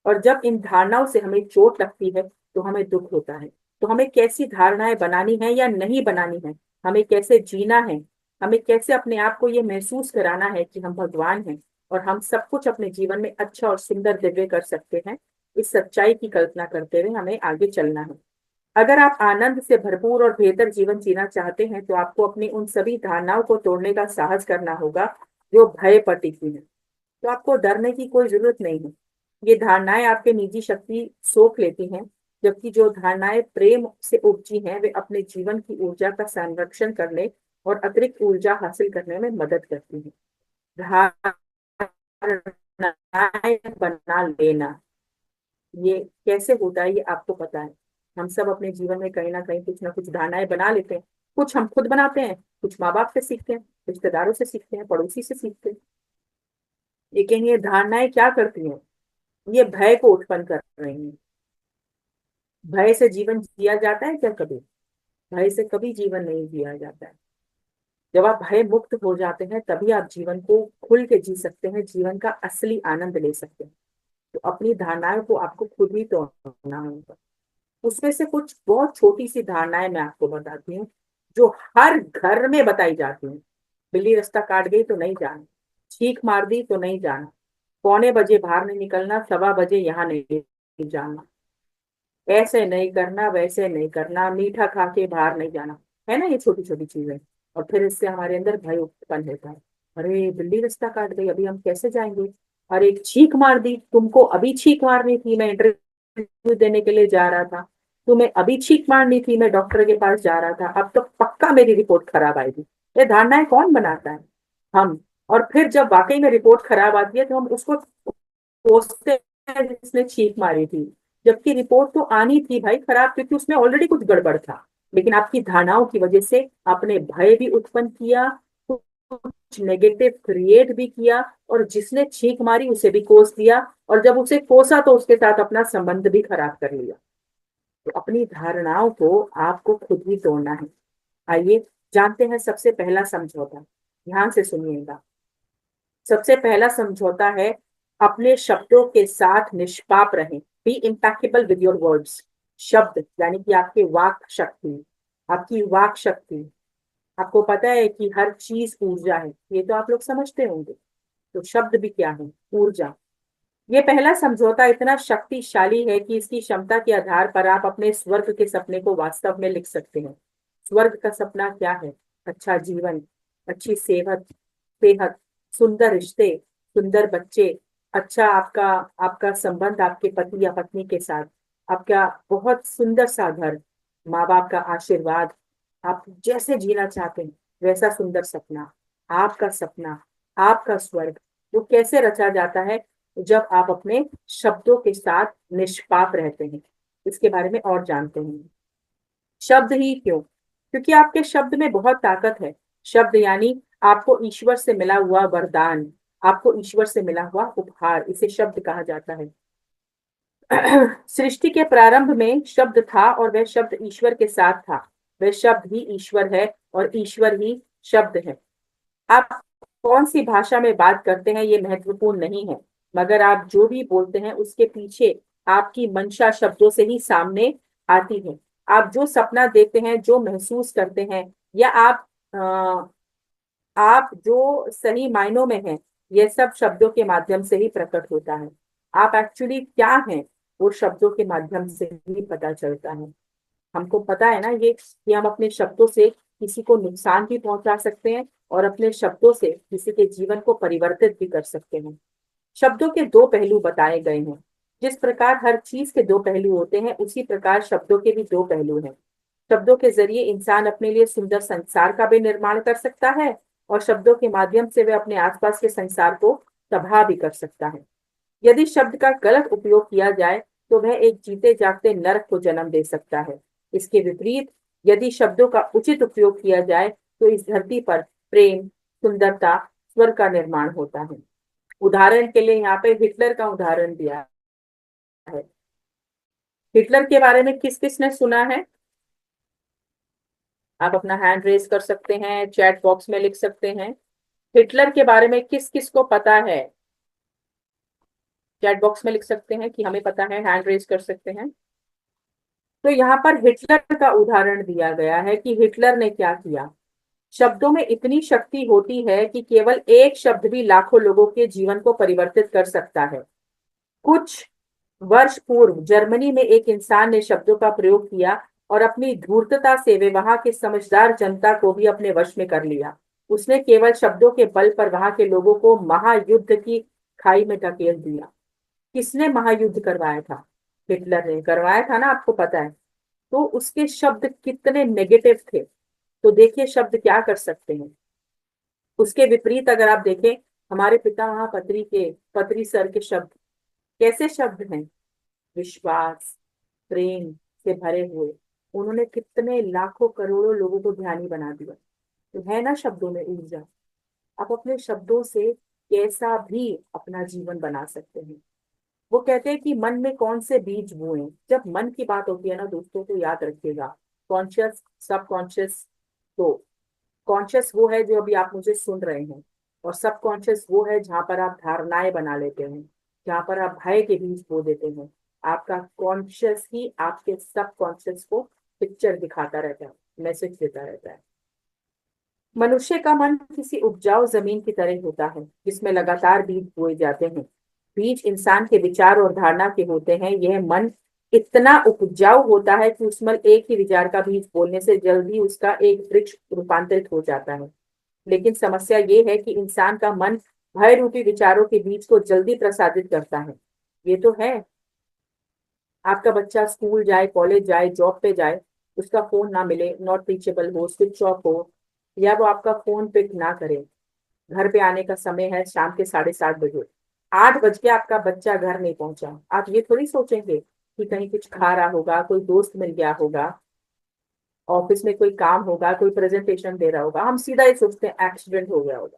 और जब इन धारणाओं से हमें चोट लगती है तो हमें दुख होता है। तो हमें कैसी धारणाएं बनानी है या नहीं बनानी है, हमें कैसे जीना है, हमें कैसे अपने आप को ये महसूस कराना है कि हम भगवान हैं और हम सब कुछ अपने जीवन में अच्छा और सुंदर दिव्य कर सकते हैं, इस सच्चाई की कल्पना करते हुए हमें आगे चलना है। अगर आप आनंद से भरपूर और बेहतर जीवन जीना चाहते हैं, तो आपको अपनी उन सभी धारणाओं को तोड़ने का साहस करना होगा जो भय पर टिकी है। तो आपको डरने की कोई जरूरत नहीं है। ये धारणाएं आपके निजी शक्ति सोख लेती हैं, जबकि जो धारणाएं प्रेम से उपजी हैं, वे अपने जीवन की ऊर्जा का संरक्षण करने और अतिरिक्त ऊर्जा हासिल करने में मदद करती हैं। धारणाएं बना लेना, ये कैसे होता है ये आपको पता है। हम सब अपने जीवन में कहीं ना कुछ धारणाएं बना लेते हैं। कुछ हम खुद बनाते हैं, कुछ माँ बाप से सीखते हैं, रिश्तेदारों से सीखते हैं, पड़ोसी से सीखते हैं। लेकिन ये धारणाएं क्या करती हैं? ये भय को उत्पन्न कर रही हैं। भय से जीवन जिया जाता है क्या कभी? भय से कभी जीवन नहीं जिया जाता है। जब आप भय मुक्त हो जाते हैं, तभी आप जीवन को खुल के जी सकते हैं, जीवन का असली आनंद ले सकते हैं। तो अपनी धारणाओं को आपको खुद ही तोड़ना होगा। उसमें से कुछ बहुत छोटी सी धारणाएं मैं आपको बताती हूँ, जो हर घर में बताई जाती हैं। बिल्ली रास्ता काट गई तो नहीं जाना, चीख मार दी तो नहीं जाना, पौने बजे बाहर नहीं निकलना, सवा बजे यहाँ नहीं जाना, ऐसे नहीं करना, वैसे नहीं करना, मीठा खा के बाहर नहीं जाना। है ना, ये छोटी छोटी चीजें। और फिर इससे हमारे अंदर भय उत्पन्न होता है। अरे बिल्ली रास्ता काट गई, अभी हम कैसे जाएंगे? अरे एक चीख मार दी, तुमको अभी चीख मारनी थी, मैं इंटरव्यू देने के लिए जा रहा था, तुम्हें अभी चीख मारनी थी, मैं डॉक्टर के पास जा रहा था, अब तो पक्का मेरी रिपोर्ट खराब आएगी। ये धारणाएं कौन बनाता है? हम। और फिर जब वाकई में रिपोर्ट खराब आती है, तो हम उसको कोसते हैं जिसने चीख मारी थी, जबकि रिपोर्ट तो आनी थी भाई खराब, क्योंकि उसमें ऑलरेडी कुछ गड़बड़ था। लेकिन आपकी धारणाओं की वजह से आपने भय भी उत्पन्न किया, कुछ नेगेटिव क्रिएट भी किया, और जिसने छींक मारी उसे भी कोस दिया, और जब उसे कोसा तो उसके साथ अपना संबंध भी खराब कर लिया। तो अपनी धारणाओं को आपको खुद ही तोड़ना है। आइए जानते हैं सबसे पहला समझौता। ध्यान से सुनिएगा। सबसे पहला समझौता है, अपने शब्दों के साथ निष्पाप रहें। Be impeccable with your words. शब्द यानी कि आपके वाक शक्ति, आपकी वाक शक्ति। आपको पता है कि हर चीज ऊर्जा है, ये तो आप लोग समझते होंगे। तो शब्द भी क्या है? ऊर्जा। ये पहला समझौता इतना शक्तिशाली है कि इसकी क्षमता के आधार पर आप अपने स्वर्ग के सपने को वास्तव में लिख सकते हैं। स्वर्ग का सपना क्या है? अच्छा जीवन, अच्छी सेहत, सेहत, सुंदर रिश्ते, सुंदर बच्चे, अच्छा आपका आपका संबंध आपके पति या पत्नी के साथ, आपका बहुत सुंदर सा घर, माँ बाप का आशीर्वाद, आप जैसे जीना चाहते हैं वैसा सुंदर सपना। आपका सपना, आपका स्वर्ग, वो कैसे रचा जाता है? जब आप अपने शब्दों के साथ निष्पाप रहते हैं। इसके बारे में और जानते हैं। शब्द ही क्यों? क्योंकि आपके शब्द में बहुत ताकत है। शब्द यानी आपको ईश्वर से मिला हुआ वरदान, आपको ईश्वर से मिला हुआ उपहार, इसे शब्द कहा जाता है। सृष्टि के प्रारंभ में शब्द था और वह शब्द ईश्वर के साथ था। वह शब्द ही ईश्वर है और ईश्वर ही शब्द है। आप कौन सी भाषा में बात करते हैं ये महत्वपूर्ण नहीं है, मगर आप जो भी बोलते हैं उसके पीछे आपकी मंशा शब्दों से ही सामने आती है। आप जो सपना देखते हैं, जो महसूस करते हैं, या आप जो सही मायनों में हैं, यह सब शब्दों के माध्यम से ही प्रकट होता है। आप एक्चुअली क्या हैं, वो शब्दों के माध्यम से ही पता चलता है। हमको पता है ना ये, कि हम अपने शब्दों से किसी को नुकसान भी पहुंचा सकते हैं और अपने शब्दों से किसी के जीवन को परिवर्तित भी कर सकते हैं। शब्दों के दो पहलू बताए गए हैं। जिस प्रकार हर चीज के दो पहलू होते हैं, उसी प्रकार शब्दों के भी दो पहलू हैं। शब्दों के जरिए इंसान अपने लिए सुंदर संसार का भी निर्माण कर सकता है, और शब्दों के माध्यम से वह अपने आसपास के संसार को तबाह भी कर सकता है। यदि शब्द का गलत उपयोग किया जाए तो वह एक जीते जागते नरक को जन्म दे सकता है। इसके विपरीत, यदि शब्दों का उचित उपयोग किया जाए तो इस धरती पर प्रेम, सुंदरता, स्वर्ग का निर्माण होता है। उदाहरण के लिए यहाँ पे हिटलर का उदाहरण दिया है। हिटलर के बारे में किस किस ने सुना है? आप अपना हैंड रेज कर सकते हैं, चैट बॉक्स में लिख सकते हैं। हिटलर के बारे में किस किस को पता है? चैट बॉक्स में लिख सकते हैं कि हमें पता है, हैंड रेज कर सकते हैं। तो यहाँ पर हिटलर का उदाहरण दिया गया है कि हिटलर ने क्या किया। शब्दों में इतनी शक्ति होती है कि केवल एक शब्द भी लाखों लोगों के जीवन को परिवर्तित कर सकता है। कुछ वर्ष पूर्व जर्मनी में एक इंसान ने शब्दों का प्रयोग किया और अपनी धूर्तता से वे वहां की समझदार जनता को भी अपने वश में कर लिया। उसने केवल शब्दों के बल पर वहां के लोगों को महायुद्ध की खाई में धकेल दिया। किसने महायुद्ध करवाया था? हिटलर ने करवाया था ना, आपको पता है। तो उसके शब्द कितने नेगेटिव थे। तो देखिए शब्द क्या कर सकते हैं। उसके विपरीत अगर आप देखें, हमारे पिता महापत्री के पत्री सर के शब्द कैसे शब्द हैं? विश्वास, प्रेम से भरे हुए। उन्होंने कितने लाखों करोड़ों लोगों को ध्यानी बना दिया। तो है ना शब्दों में ऊर्जा। आप अपने शब्दों से कैसा भी अपना जीवन बना सकते हैं। वो कहते हैं कि मन में कौन से बीज बोए। जब मन की बात होती है ना दोस्तों, तो याद रखिएगा, कॉन्शियस, सब कॉन्शियस। तो कॉन्शियस वो है जो अभी आप मुझे सुन रहे हैं, और सब कॉन्शियस वो है जहां पर आप धारणाएं बना लेते हैं, जहां पर आप भय के बीज बो देते हैं। आपका कॉन्शियस ही आपके सब कॉन्शियस को पिक्चर दिखाता रहता है, मैसेज देता रहता है। मनुष्य का मन किसी उपजाऊ जमीन की तरह होता है, जिसमें लगातार बीज बोए जाते हैं। बीज इंसान के विचार और धारणा के होते हैं। यह मन इतना उपजाऊ होता है कि उसमें एक ही विचार का बीज बोलने से जल्द ही उसका एक वृक्ष रूपांतरित हो जाता है। लेकिन समस्या ये है कि इंसान का मन भय रूपी विचारों के बीज को जल्दी प्रसादित करता है। ये तो है। आपका बच्चा स्कूल जाए, कॉलेज जाए, जॉब पे जाए, उसका फोन ना मिले, नॉट रीचेबल हो, स्विच ऑफ हो, या वो आपका फोन पिक ना करे। घर पे आने का समय है शाम के 7:30 बजे, 8 बज के आपका बच्चा घर नहीं पहुंचा, आप ये थोड़ी सोचेंगे कि कहीं कुछ खा रहा होगा, कोई दोस्त मिल गया होगा, ऑफिस में कोई काम होगा, कोई प्रेजेंटेशन दे रहा होगा, हम सीधा ही सोचते हैं एक्सीडेंट हो गया होगा,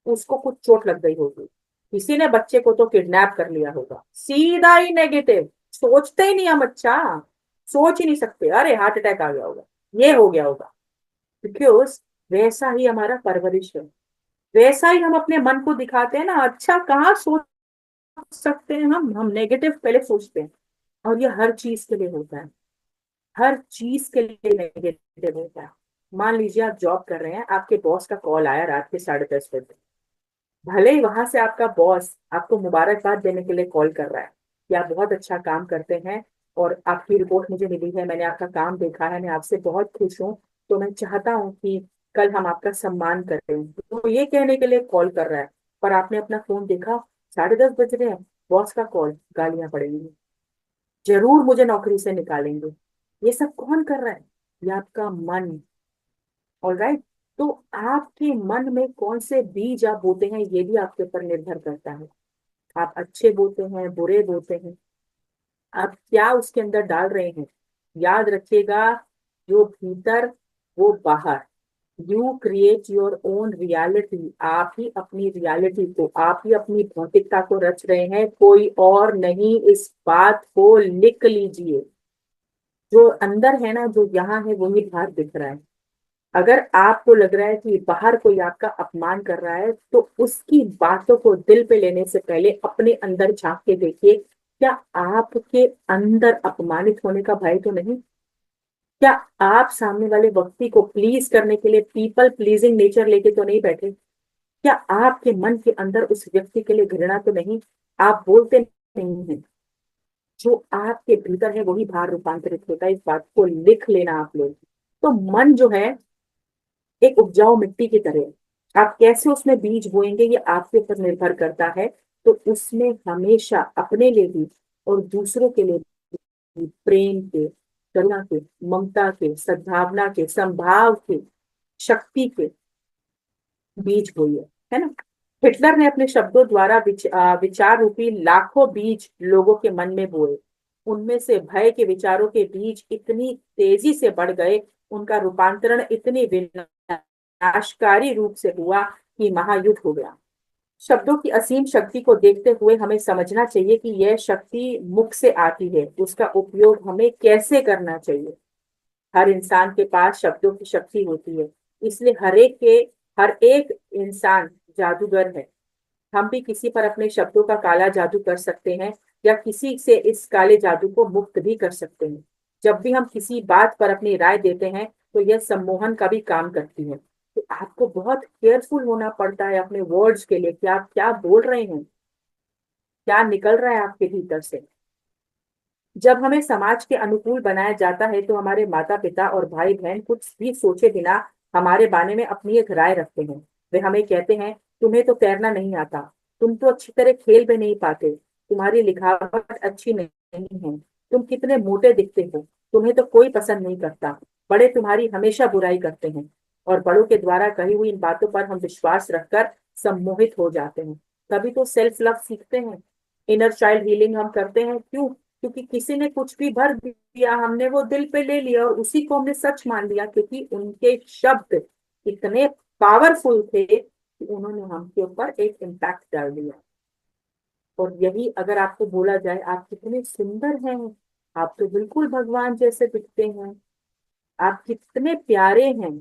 उसको कुछ चोट लग गई होगी, किसी ने बच्चे को तो किडनैप कर लिया होगा, सीधा ही नेगेटिव। सोचते ही नहीं हम, अच्छा सोच ही नहीं सकते, अरे हार्ट अटैक आ गया होगा, ये हो गया होगा। बिकॉज वैसा ही हमारा परवरिश है, वैसा ही हम अपने मन को दिखाते हैं ना, अच्छा कहाँ सोच सकते हैं हम नेगेटिव पहले सोचते हैं। और ये हर चीज के लिए होता है, हर चीज के लिए नेगेटिव होता है। मान लीजिए आप जॉब कर रहे हैं, आपके बॉस का कॉल आया रात के 10:30 बजे, भले ही वहां से आपका बॉस आपको मुबारकबाद देने के लिए कॉल कर रहा है कि आप बहुत अच्छा काम करते हैं और आपकी रिपोर्ट मुझे मिली है, मैंने आपका काम देखा है, मैं आपसे बहुत खुश हूँ, तो मैं चाहता हूँ कि कल हम आपका सम्मान करें, तो ये कहने के लिए कॉल कर रहा है। पर आपने अपना फोन देखा, 10:30 बज रहे हैं, बॉस का कॉल, गालियां पड़ेंगी, जरूर मुझे नौकरी से निकालेंगे। ये सब कौन कर रहा है? ये आपका मन। ऑलराइट। तो आपके मन में कौन से बीज आप बोते हैं, ये भी आपके ऊपर निर्भर करता है। आप अच्छे बोते हैं, बुरे बोते हैं, आप क्या उसके अंदर डाल रहे हैं। याद रखिएगा, जो भीतर वो बाहर। You create your own reality, आप ही अपनी रियलिटी को, आप ही अपनी भौतिकता को रच रहे हैं, कोई और नहीं। इस बात को लिख लीजिए, जो अंदर है ना, जो यहाँ है वही बाहर दिख रहा है। अगर आपको लग रहा है कि बाहर कोई आपका अपमान कर रहा है, तो उसकी बातों को दिल पे लेने से पहले अपने अंदर झांक के देखिए, क्या आपके अंदर अपमानित होने का भय तो नहीं? क्या आप सामने वाले व्यक्ति को प्लीज करने के लिए पीपल प्लीजिंग नेचर लेके तो नहीं बैठे? क्या आपके मन के अंदर उस व्यक्ति के लिए घृणा तो नहीं? आप बोलते नहीं हैं, जो आपके भीतर है वही बाहर रूपांतरित होता है, इस बात को लिख लेना आप लोग। तो मन जो है एक उपजाऊ मिट्टी की तरह है। आप कैसे उसमें बीज बोएंगे ये आपके ऊपर निर्भर करता है। तो उसमें हमेशा अपने लिए भी और दूसरों के लिए भी प्रेम के, करुणा के, ममता के, सद्भावना के, संभाव के, शक्ति के बीज बोइए, है ना। हिटलर ने अपने शब्दों द्वारा विचार रूपी लाखों बीज लोगों के मन में बोए। उनमें से भय के विचारों के बीज इतनी तेजी से बढ़ गए, उनका रूपांतरण इतनी विनाशकारी रूप से हुआ कि महायुद्ध हो गया। शब्दों की असीम शक्ति को देखते हुए हमें समझना चाहिए कि यह शक्ति मुख से आती है, उसका उपयोग हमें कैसे करना चाहिए। हर इंसान के पास शब्दों की शक्ति होती है, इसलिए हर एक इंसान जादूगर है। हम भी किसी पर अपने शब्दों का काला जादू कर सकते हैं, या किसी से इस काले जादू को मुक्त भी कर सकते हैं। जब भी हम किसी बात पर अपनी राय देते हैं, तो यह सम्मोहन का भी काम करती है। तो आपको बहुत केयरफुल होना पड़ता है अपने वर्ड्स के लिए कि आप क्या बोल रहे हैं, क्या निकल रहा है आपके भीतर से। जब हमें समाज के अनुकूल बनाया जाता है, तो हमारे माता पिता और भाई बहन कुछ भी सोचे बिना हमारे बारे में अपनी एक राय रखते हैं। वे हमें कहते हैं, तुम्हें तो तैरना नहीं आता, तुम तो अच्छी तरह खेल भी नहीं पाते, तुम्हारी लिखावट अच्छी नहीं है, तुम कितने मोटे दिखते हो, तुम्हें तो कोई पसंद नहीं करता, बड़े तुम्हारी हमेशा बुराई करते हैं। और बड़ों के द्वारा कही हुई इन बातों पर हम विश्वास रखकर सम्मोहित हो जाते हैं। तभी तो सेल्फ लव सीखते हैं, इनर चाइल्ड हीलिंग हम करते हैं। क्यों? क्योंकि किसी ने कुछ भी भर दिया, हमने वो दिल पे ले लिया और उसी को हमने सच मान लिया, क्योंकि उनके शब्द इतने पावरफुल थे कि उन्होंने हमके ऊपर एक इम्पैक्ट डाल दिया। और यही अगर आपको बोला जाए, आप कितने सुंदर हैं, आप तो बिल्कुल भगवान जैसे दिखते हैं, आप कितने प्यारे हैं।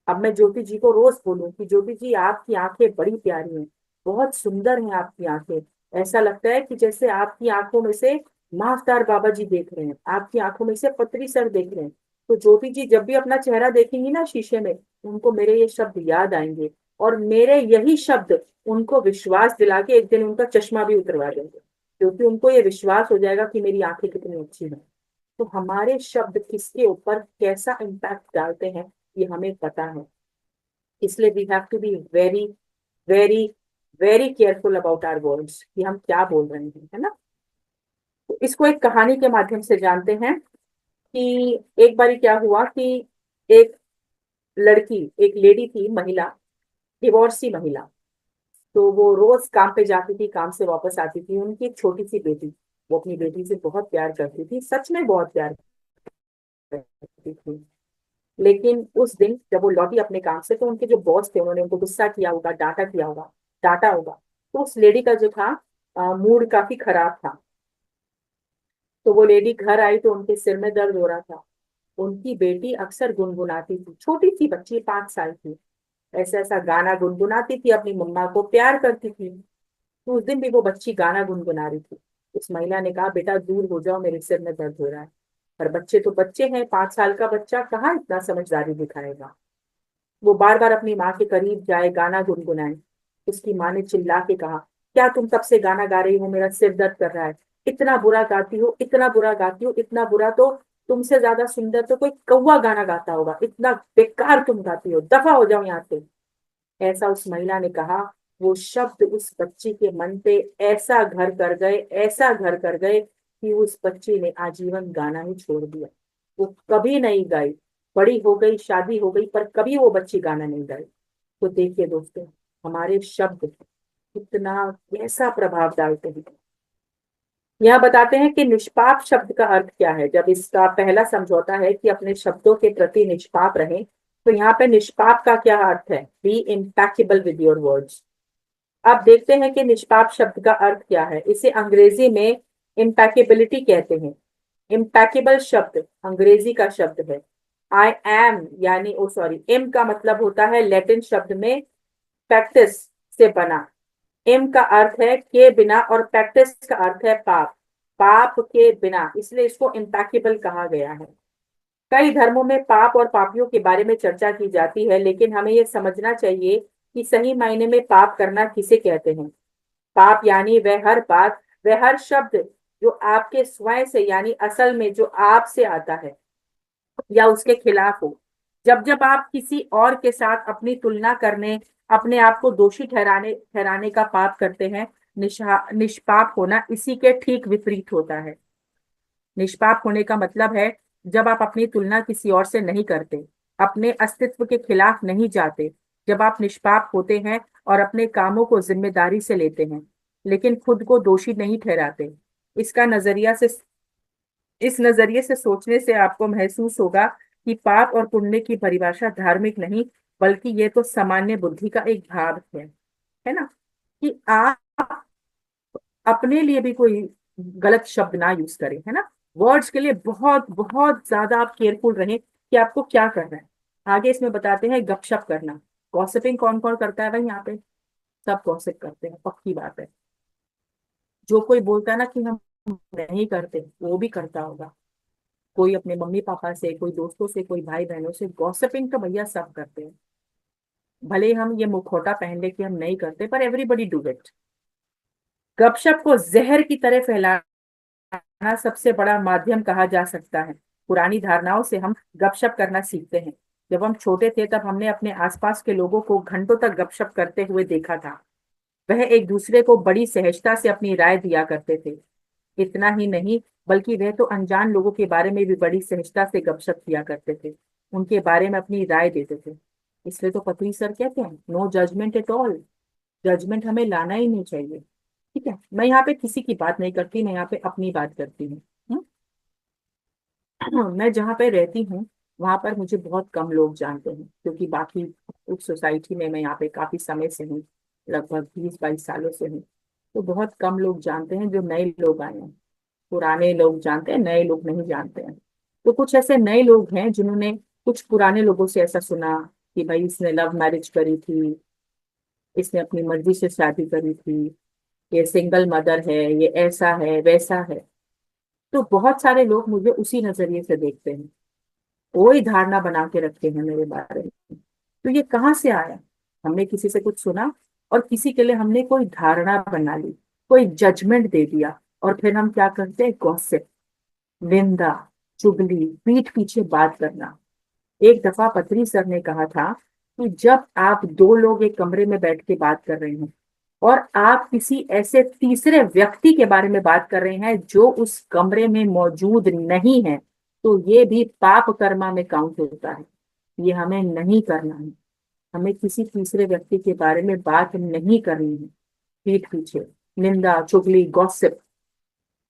अब मैं ज्योति जी को रोज बोलूं कि ज्योति जी आपकी आंखें बड़ी प्यारी हैं, बहुत सुंदर हैं आपकी आंखें, ऐसा लगता है कि जैसे आपकी आंखों में से मास्टर बाबा जी देख रहे हैं, आपकी आंखों में से पत्री सर देख रहे हैं। तो ज्योति जी जब भी अपना चेहरा देखेंगी ना शीशे में, उनको मेरे ये शब्द याद आएंगे, और मेरे यही शब्द उनको विश्वास दिला के एक दिन उनका चश्मा भी उतरवा देंगे, क्योंकि उनको ये विश्वास हो जाएगा कि मेरी आंखें कितनी अच्छी हैं। तो हमारे शब्द किसके ऊपर कैसा इम्पैक्ट डालते हैं, ये हमें पता है। इसलिए we have to be very very very careful about our words, कि हम क्या बोल रहे हैं, है ना। तो इसको एक कहानी के माध्यम से जानते हैं कि एक बारी क्या हुआ कि एक लड़की, एक लेडी थी, महिला, डिवोर्सी महिला। तो वो रोज काम पे जाती थी, काम से वापस आती थी, उनकी एक छोटी सी बेटी। वो अपनी बेटी से बहुत प्यार करती थी, सच में बहुत प्यार करती थी। लेकिन उस दिन जब वो लौटी अपने काम से, तो उनके जो बॉस थे उन्होंने उनको गुस्सा किया होगा, डांटा होगा। तो उस लेडी का जो था मूड काफी खराब था। तो वो लेडी घर आई तो उनके सिर में दर्द हो रहा था। उनकी बेटी अक्सर गुनगुनाती थी, छोटी सी बच्ची 5 साल की, ऐसा ऐसा गाना गुनगुनाती थी, अपनी मम्मा को प्यार करती थी। तो उस दिन भी वो बच्ची गाना गुनगुना रही थी। उस महिला ने कहा, बेटा दूर हो जाओ, मेरे सिर में दर्द हो रहा है। पर बच्चे तो बच्चे हैं, 5 साल का बच्चा कहाँ इतना समझदारी दिखाएगा। वो बार बार अपनी माँ के करीब जाए, गाना गुनगुनाए। उसकी माँ ने चिल्ला के कहा, क्या तुम तब से गाना गा रही हो, मेरा सिर दर्द कर रहा है। इतना बुरा गाती हो, इतना बुरा गाती हो, इतना बुरा तो तुमसे ज्यादा सुंदर तो कोई कौवा गाना गाता होगा, इतना बेकार तुम गाती हो, दफा हो जाओ यहाँ से। ऐसा उस महिला ने कहा। वो शब्द उस बच्ची के मन पे ऐसा घर कर गए, ऐसा घर कर गए कि उस बच्ची ने आजीवन गाना ही छोड़ दिया। वो कभी नहीं गाई। बड़ी हो गई, शादी हो गई, पर कभी वो बच्ची गाना नहीं गाई। तो देखिए दोस्तों, हमारे शब्द कितना कैसा प्रभाव डालते हैं। यहाँ बताते हैं कि निष्पाप शब्द का अर्थ क्या है। जब इसका पहला समझौता है कि अपने शब्दों के प्रति निष्पाप रहें, तो यहाँ पे निष्पाप का क्या अर्थ है? Be impeccable with your words. अब देखते हैं कि निष्पाप शब्द का अर्थ क्या है। इसे अंग्रेजी में इम्पैकेबिलिटी कहते हैं। इम्पैकेबल शब्द अंग्रेजी का शब्द है। आई एम यानी, ओ सॉरी, एम का मतलब होता है लैटिन शब्द में प्रैक्टिस से बना। एम का अर्थ है के बिना, और प्रैक्टिस का अर्थ है पाप, पाप के बिना, इसलिए इसको इम्पैकेबल कहा गया है। कई धर्मों में पाप और पापियों के बारे में चर्चा की जाती है, लेकिन हमें यह समझना चाहिए कि सही मायने में पाप करना किसे कहते हैं। पाप यानी वह हर शब्द जो आपके स्वयं से यानी असल में जो आप से आता है या उसके खिलाफ हो। जब जब आप किसी और के साथ अपनी तुलना करने, अपने आप को दोषी ठहराने ठहराने का पाप करते हैं, निष्पाप होना इसी के ठीक विपरीत होता है। निष्पाप होने का मतलब है जब आप अपनी तुलना किसी और से नहीं करते, अपने अस्तित्व के खिलाफ नहीं जाते, जब आप निष्पाप होते हैं और अपने कामों को जिम्मेदारी से लेते हैं, लेकिन खुद को दोषी नहीं ठहराते। इसका नजरिया से इस नजरिए से सोचने से आपको महसूस होगा कि पाप और पुण्य की परिभाषा धार्मिक नहीं, बल्कि ये तो सामान्य बुद्धि का एक भाग है ना। कि आप अपने लिए भी कोई गलत शब्द ना यूज करें, है ना। वर्ड्स के लिए बहुत बहुत ज्यादा आप केयरफुल रहें कि आपको क्या करना है। आगे इसमें बताते हैं गपशप करना। गॉसिपिंग कौन कौन करता है भाई यहाँ पे? सब गॉसिप करते हैं, पक्की बात है। जो कोई बोलता है ना कि हम नहीं करते, वो भी करता होगा। कोई अपने मम्मी पापा से, कोई दोस्तों से, कोई भाई बहनों से, गॉसिपिंग तो भैया सब करते हैं। भले हम ये मुखौटा पहन ले कि हम नहीं करते, पर एवरीबडी डू इट। गपशप को जहर की तरह फैलाना सबसे बड़ा माध्यम कहा जा सकता है। पुरानी धारणाओं से हम गपशप करना सीखते हैं। जब हम छोटे थे तब हमने अपने आसपास के लोगों को घंटों तक गपशप करते हुए देखा था। वह एक दूसरे को बड़ी सहजता से अपनी राय दिया करते थे। इतना ही नहीं, बल्कि वह तो अनजान लोगों के बारे में भी बड़ी सहजता से गपशप किया करते थे, उनके बारे में अपनी राय देते थे। इसलिए तो पत्री सर कहते हैं, no judgement at all. Judgement हमें लाना ही नहीं चाहिए। ठीक है, मैं यहाँ पे किसी की बात नहीं करती, मैं यहाँ पे अपनी बात करती हूँ। मैं जहाँ पे रहती हूँ वहां पर मुझे बहुत कम लोग जानते हैं, क्योंकि बाकी उस सोसाइटी में मैं यहाँ पे काफी समय से हूँ, लगभग 20-22 सालों से हूँ। तो बहुत कम लोग जानते हैं, जो नए लोग आए हैं। पुराने लोग जानते हैं, नए लोग नहीं जानते हैं। तो कुछ ऐसे नए लोग हैं जिन्होंने कुछ पुराने लोगों से ऐसा सुना कि भाई इसने लव मैरिज करी थी, इसने अपनी मर्जी से शादी करी थी, ये सिंगल मदर है, ये ऐसा है वैसा है। तो बहुत सारे लोग मुझे उसी नजरिए से देखते हैं, वही धारणा बना के रखते हैं मेरे बारे में। तो ये कहाँ से आया? हमने किसी से कुछ सुना और किसी के लिए हमने कोई धारणा बना ली, कोई जजमेंट दे दिया, और फिर हम क्या करते हैं? गॉसिप, निंदा, चुगली, पीठ पीछे बात करना। एक दफा पत्री सर ने कहा था कि जब आप दो लोग एक कमरे में बैठ के बात कर रहे हैं और आप किसी ऐसे तीसरे व्यक्ति के बारे में बात कर रहे हैं जो उस कमरे में मौजूद नहीं है, तो ये भी पाप कर्मा में काउंट होता है। ये हमें नहीं करना है। हमें किसी तीसरे व्यक्ति के बारे में बात नहीं करनी है, पीठ पीछे, निंदा, चुगली, गॉसिप।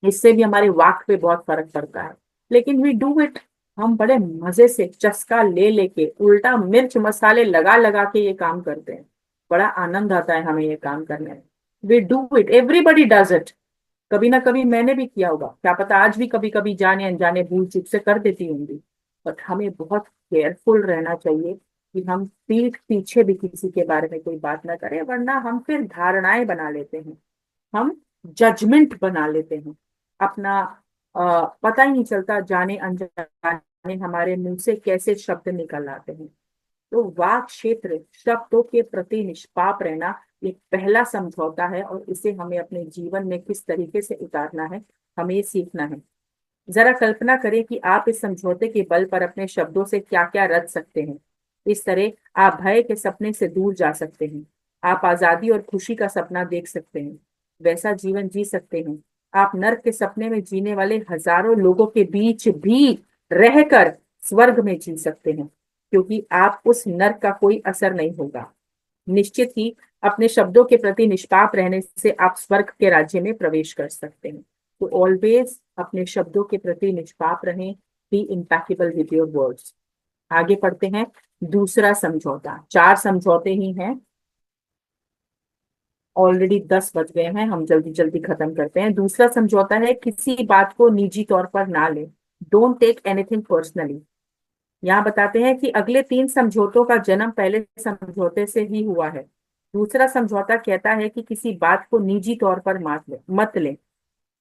इससे भी हमारे वाक पे बहुत फर्क पड़ता है। लेकिन वी डू इट, हम बड़े मजे से चस्का ले लेके उल्टा मिर्च मसाले लगा लगा के ये काम करते हैं। बड़ा आनंद आता है हमें ये काम करने में। We do it, everybody does it. कभी ना कभी मैंने भी किया होगा, क्या पता आज भी कभी कभी जाने अनजाने भूल चूक से कर देती होंगी। बट हमें बहुत केयरफुल रहना चाहिए कि हम पीठ पीछे भी किसी के बारे में कोई बात ना करें, वरना हम फिर धारणाएं बना लेते हैं, हम जजमेंट बना लेते हैं अपना। पता ही नहीं चलता जाने अनजाने हमारे मुंह से कैसे शब्द निकल आते हैं। तो वाक क्षेत्र, शब्दों के प्रति निष्पाप रहना, ये पहला समझौता है, और इसे हमें अपने जीवन में किस तरीके से उतारना है, हमें ये सीखना है। जरा कल्पना करें कि आप इस समझौते के बल पर अपने शब्दों से क्या क्या रच सकते हैं। इस तरह आप भय के सपने से दूर जा सकते हैं, आप आजादी और खुशी का सपना देख सकते हैं, वैसा जीवन जी सकते हैं। आप नर्क के सपने में जीने वाले हजारों लोगों के बीच भी रहकर स्वर्ग में जी सकते हैं, क्योंकि आप उस नर्क का कोई असर नहीं होगा। निश्चित ही अपने शब्दों के प्रति निष्पाप रहने से आप स्वर्ग के राज्य में प्रवेश कर सकते हैं। तो ऑलवेज अपने शब्दों के प्रति निष्पाप रहें, be impeccable with your words. आगे पढ़ते हैं। दूसरा समझौता, चार समझौते ही हैं, ऑलरेडी 10 बज गए हैं, हम जल्दी जल्दी खत्म करते हैं। दूसरा समझौता है, किसी बात को निजी तौर पर ना ले। Don't take anything personally. यहाँ बताते हैं कि अगले तीन समझौतों का जन्म पहले समझौते से ही हुआ है। दूसरा समझौता कहता है कि किसी बात को निजी तौर पर मत ले।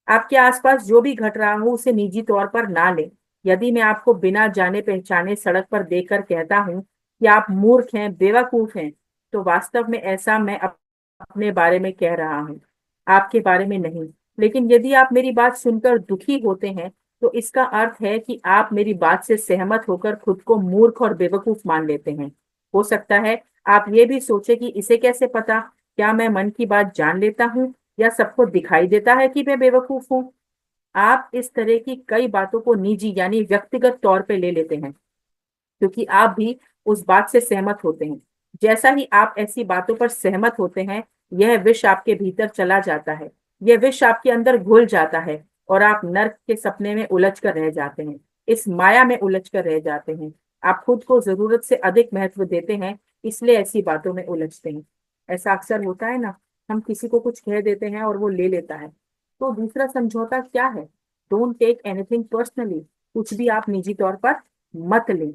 आपके आसपास जो भी घट रहा हो उसे निजी तौर पर ना ले। यदि मैं आपको बिना जाने पहचाने सड़क पर देखकर कहता हूँ कि आप मूर्ख हैं, बेवकूफ हैं, तो वास्तव में ऐसा मैं अपने बारे में कह रहा हूँ, आपके बारे में नहीं। लेकिन यदि आप मेरी बात सुनकर दुखी होते हैं, तो इसका अर्थ है कि आप मेरी बात से सहमत होकर खुद को मूर्ख और बेवकूफ मान लेते हैं। हो सकता है आप ये भी सोचे कि इसे कैसे पता, क्या मैं मन की बात जान लेता हूँ या सबको दिखाई देता है कि मैं बेवकूफ हूँ। आप इस तरह की कई बातों को निजी यानी व्यक्तिगत तौर पे ले लेते हैं, क्योंकि आप भी उस बात से सहमत होते हैं। जैसा ही आप ऐसी बातों पर सहमत होते हैं, यह विष आपके भीतर चला जाता है, यह विष आपके अंदर घुल जाता है, और आप नर्क के सपने में उलझ कर रह जाते हैं, इस माया में उलझ कर रह जाते हैं। आप खुद को जरूरत से अधिक महत्व देते हैं, इसलिए ऐसी बातों में उलझते हैं। ऐसा अक्सर होता है ना, हम किसी को कुछ कह देते हैं और वो ले लेता है। तो दूसरा समझौता क्या है? Don't take anything personally. कुछ भी आप निजी तौर पर मत लें।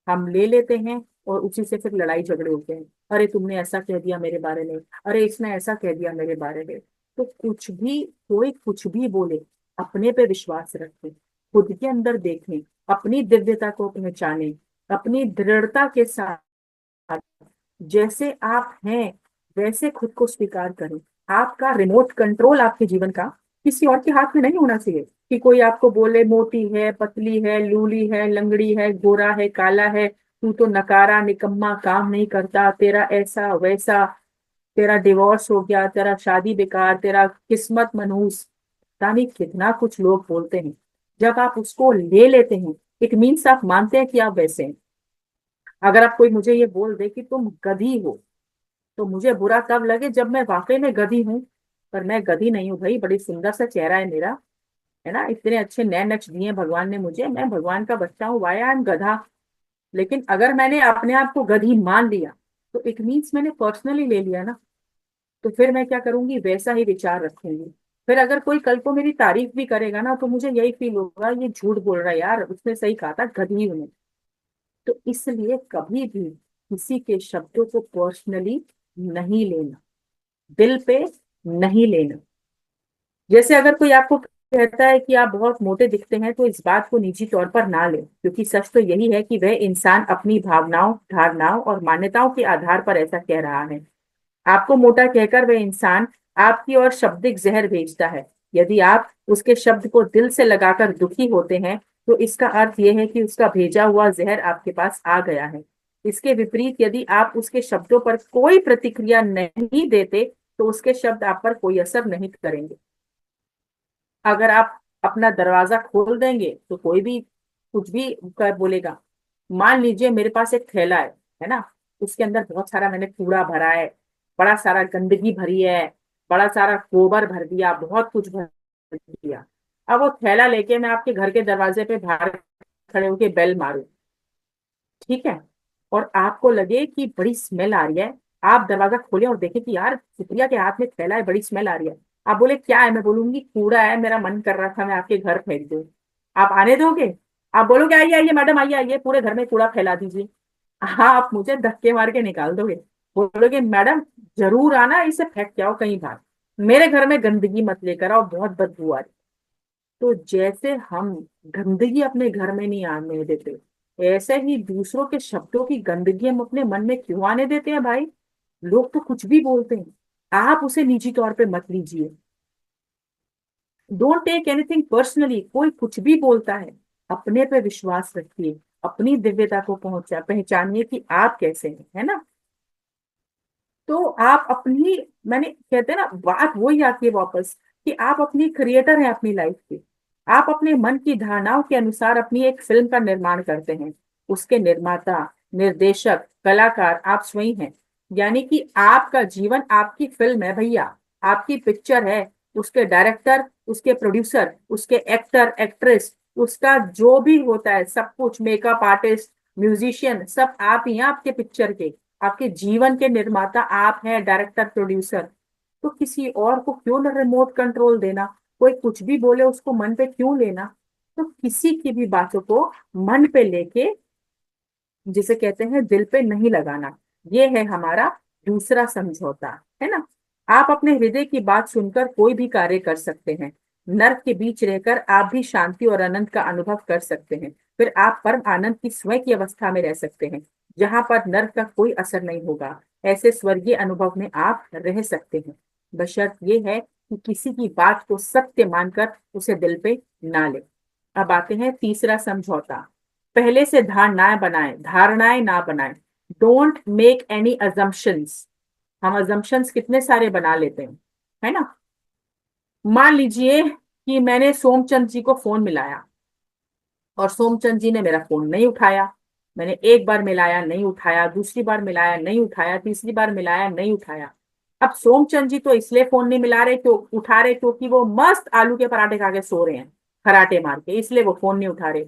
हम ले लेते हैं और उसी से फिर लड़ाई झगड़े होते हैं। अरे तुमने ऐसा कह दिया मेरे बारे में, अरे इसने ऐसा कह दिया मेरे बारे में। तो कुछ भी, कोई कुछ भी बोले, अपने पे विश्वास रखें, खुद के अंदर देखें, अपनी दिव्यता को पहचानें, अपनी दृढ़ता के साथ जैसे आप हैं वैसे खुद को स्वीकार करें। आपका रिमोट कंट्रोल आपके जीवन का किसी और के हाथ में नहीं होना चाहिए, कि कोई आपको बोले मोटी है, पतली है, लूली है, लंगड़ी है, गोरा है, काला है, तू तो नकारा निकम्मा, काम नहीं करता, तेरा ऐसा वैसा, तेरा डिवोर्स हो गया, तेरा शादी बेकार, तेरा किस्मत मनहूस, पता नहीं कितना कुछ लोग बोलते हैं। जब आप उसको ले लेते हैं, इट मीन्स आप मानते हैं कि आप वैसे हैं। अगर आप कोई मुझे ये बोल दे कि तुम गधी हो, तो मुझे बुरा तब लगे जब मैं वाकई में गधी हूँ, पर मैं गधी नहीं हूँ भाई, बड़ी सुंदर सा चेहरा है मेरा, है ना, इतने अच्छे नैन नक्श दिए भगवान ने मुझे, मैं भगवान का बच्चा हूँ, वाई एम गधा। लेकिन अगर मैंने अपने आप को गधी मान लिया, तो इट मीन्स मैंने पर्सनली ले लिया ना। तो फिर मैं क्या करूंगी, वैसा ही विचार रखूंगी। फिर अगर कोई कल को मेरी तारीफ भी करेगा ना, तो मुझे यही फील होगा, ये झूठ बोल रहा है यार, उसने सही कहा था, गधी हूं मैं। तो इसलिए कभी भी किसी के शब्दों को पर्सनली नहीं लेना, दिल पे नहीं लेना। जैसे अगर कोई आपको कहता है कि आप बहुत मोटे दिखते हैं, तो इस बात को निजी तौर पर ना लें, क्योंकि सच तो यही है कि वह इंसान अपनी भावनाओं, धारणाओं और मान्यताओं के आधार पर ऐसा कह रहा है। आपको मोटा कहकर वह इंसान आपकी ओर शाब्दिक जहर भेजता है। यदि आप उसके शब्द को दिल से लगाकर दुखी होते हैं, तो इसका अर्थ यह है कि उसका भेजा हुआ जहर आपके पास आ गया है। इसके विपरीत, यदि आप उसके शब्दों पर कोई प्रतिक्रिया नहीं देते, तो उसके शब्द आप पर कोई असर नहीं करेंगे। अगर आप अपना दरवाजा खोल देंगे, तो कोई भी कुछ भी कर बोलेगा। मान लीजिए मेरे पास एक थैला है ना, उसके अंदर बहुत सारा मैंने कूड़ा भरा है, बड़ा सारा गंदगी भरी है, बड़ा सारा गोबर भर दिया, बहुत कुछ भर दिया। अब वो थैला लेके मैं आपके घर के दरवाजे पे बाहर खड़े होके बेल मारूं, ठीक है, और आपको लगे कि बड़ी स्मेल आ रही है, आप दरवाजा खोले और देखें कि यार सुप्रिया के हाथ में थैला है, बड़ी स्मेल आ रही है, आप बोले क्या है, मैं बोलूंगी कूड़ा है, मेरा मन कर रहा था मैं आपके घर फेंक दूं, आप आने दोगे? आप बोलोगे आइए आइए मैडम, आइए आइए, पूरे घर में कूड़ा फैला दीजिए? हाँ, आप मुझे धक्के मार के निकाल दोगे, बोलोगे मैडम जरूर आना, इसे फेंक के आओ कहीं बाहर, मेरे घर में गंदगी मत लेकर आओ, बहुत बदबू आ रही। तो जैसे हम गंदगी अपने घर में नहीं आने देते, ऐसे ही दूसरों के शब्दों की गंदगी हम अपने मन में क्यों आने देते हैं भाई? लोग तो कुछ भी बोलते हैं, आप उसे निजी तौर पे मत लीजिए। डोंट टेक एनीथिंग पर्सनली, कोई कुछ भी बोलता है, अपने पे विश्वास रखिए, अपनी दिव्यता को पहुंचा पहचानिए कि आप कैसे हैं, है ना? तो आप अपनी, मैंने कहते हैं ना, बात वही आती है वापस, कि आप अपनी क्रिएटर हैं अपनी लाइफ के। आप अपने मन की धारणाओं के अनुसार अपनी एक फिल्म का निर्माण करते हैं, उसके निर्माता, निर्देशक, कलाकार आप स्वयं हैं। यानी कि आपका जीवन आपकी फिल्म है भैया, आपकी पिक्चर है। उसके डायरेक्टर, उसके प्रोड्यूसर, उसके एक्टर एक्ट्रेस, उसका जो भी होता है सब कुछ, मेकअप आर्टिस्ट, म्यूजिशियन, सब आप ही हैं आपके पिक्चर के। आपके जीवन के निर्माता आप हैं, डायरेक्टर प्रोड्यूसर। तो किसी और को क्यों ना रिमोट कंट्रोल देना, कोई कुछ भी बोले उसको मन पे क्यों लेना? तो किसी की भी बातों को मन पे लेके, जिसे कहते हैं दिल पे नहीं लगाना, ये है हमारा दूसरा समझौता, है ना? आप अपने हृदय की बात सुनकर कोई भी कार्य कर सकते हैं। नर्क के बीच रहकर आप भी शांति और आनंद का अनुभव कर सकते हैं। फिर आप परम आनंद की स्वयं की अवस्था में रह सकते हैं, जहां पर नर्क का कोई असर नहीं होगा। ऐसे स्वर्गीय अनुभव में आप रह सकते हैं। बशर्त ये है कि किसी की बात को सत्य मानकर उसे दिल पे ना ले। अब आते हैं तीसरा समझौता। पहले से धारणाएं ना बनाएं। Don't make any assumptions. हम अजम्पशंस कितने सारे बना लेते हैं, है ना? मान लीजिए कि मैंने सोमचंद जी को फोन मिलाया और सोमचंद जी ने मेरा फोन नहीं उठाया। मैंने एक बार मिलाया, नहीं उठाया, दूसरी बार मिलाया, नहीं उठाया, तीसरी बार मिलाया, नहीं उठाया। अब सोमचंद जी तो इसलिए फोन नहीं मिला रहे, क्यों उठा रहे, क्योंकि वो मस्त आलू के पराठे खा के सो रहे हैं, खराटे मार के, इसलिए वो फोन नहीं उठा रहे।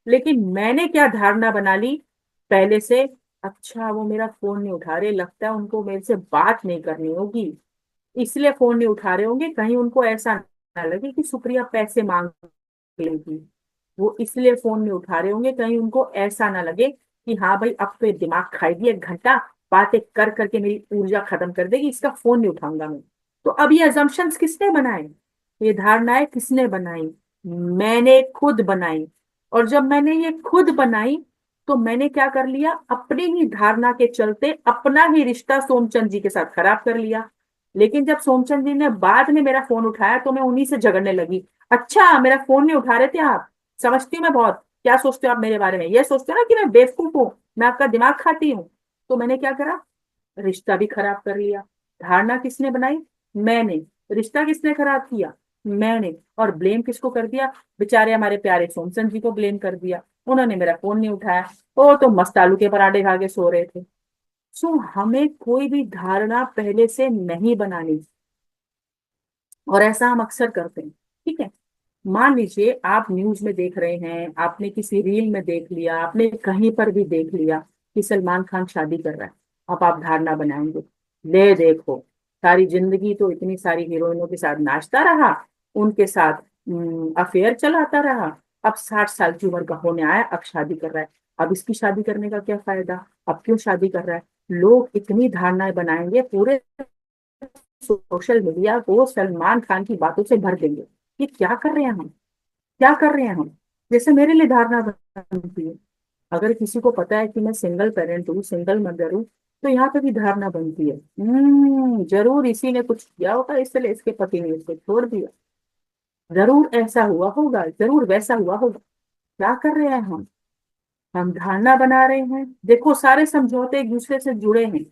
लेकिन मैंने क्या धारणा बना ली पहले से, अच्छा वो मेरा फोन नहीं उठा रहे, लगता है उनको मेरे से बात नहीं करनी होगी, इसलिए फोन नहीं उठा रहे होंगे, कहीं उनको ऐसा ना लगे कि सुप्रिया पैसे मांग लेगी। वो इसलिए फोन नहीं उठा रहे होंगे, कहीं उनको ऐसा ना लगे कि हाँ भाई अब तो ये दिमाग खाएगी, एक घंटा बातें कर करके मेरी ऊर्जा खत्म कर देगी, इसका फोन नहीं उठाऊंगा मैं। तो अब ये अजम्पशंस किसने बनाए? ये धारणाएं किसने बनाई? मैंने खुद बनाई। और जब मैंने ये खुद बनाई, तो मैंने क्या कर लिया, अपनी ही धारणा के चलते अपना ही रिश्ता सोमचंद जी के साथ खराब कर लिया। लेकिन जब सोमचंद जी ने बाद में मेरा फोन उठाया, तो मैं उन्हीं से झगड़ने लगी। अच्छा मेरा फोन नहीं उठा रहे थे आप? समझती हूँ मैं बहुत, क्या सोचते हो आप मेरे बारे में, ये सोचते हो ना कि मैं बेवकूफ हूँ, मैं आपका दिमाग खाती हूँ। तो मैंने क्या करा, रिश्ता भी खराब कर लिया। धारणा किसने बनाई? मैंने। रिश्ता किसने खराब किया? मैंने। और ब्लेम किसको कर दिया? बेचारे हमारे प्यारे सोमचंद जी को ब्लेम कर दिया, उन्होंने मेरा फोन नहीं उठाया, वो तो मस्त आलू के पराठे खा के सो रहे थे। सो हमें कोई भी धारणा पहले से नहीं बनानी, और ऐसा हम अक्सर करते हैं, ठीक है? मान लीजिए आप न्यूज में देख रहे हैं, आपने किसी रील में देख लिया, आपने कहीं पर भी देख लिया कि सलमान खान शादी कर रहा है। अब आप धारणा बनाएंगे, ले देखो, सारी जिंदगी तो इतनी सारी हीरोइनों के साथ नाचता रहा, उनके साथ अफेयर चलाता रहा, अब 60 साल की उम्र का होने आया, अब शादी कर रहा है, अब इसकी शादी करने का क्या फायदा, अब क्यों शादी कर रहा है? लोग इतनी धारणाएं बनाएंगे, पूरे सोशल मीडिया को सलमान खान की बातों से भर देंगे। ये क्या कर रहे हैं हम, क्या कर रहे हैं हम? जैसे मेरे लिए धारणा बनती है, अगर किसी को पता है कि मैं सिंगल पेरेंट हूँ, सिंगल मदर हूँ, तो यहाँ पे भी धारणा बनती है, जरूर इसी ने कुछ किया होगा, इसलिए इसके पति ने इसको छोड़ दिया, जरूर ऐसा हुआ होगा, जरूर वैसा हुआ होगा। क्या कर रहे हैं हम धारणा बना रहे हैं। देखो सारे समझौते एक दूसरे से जुड़े हैं।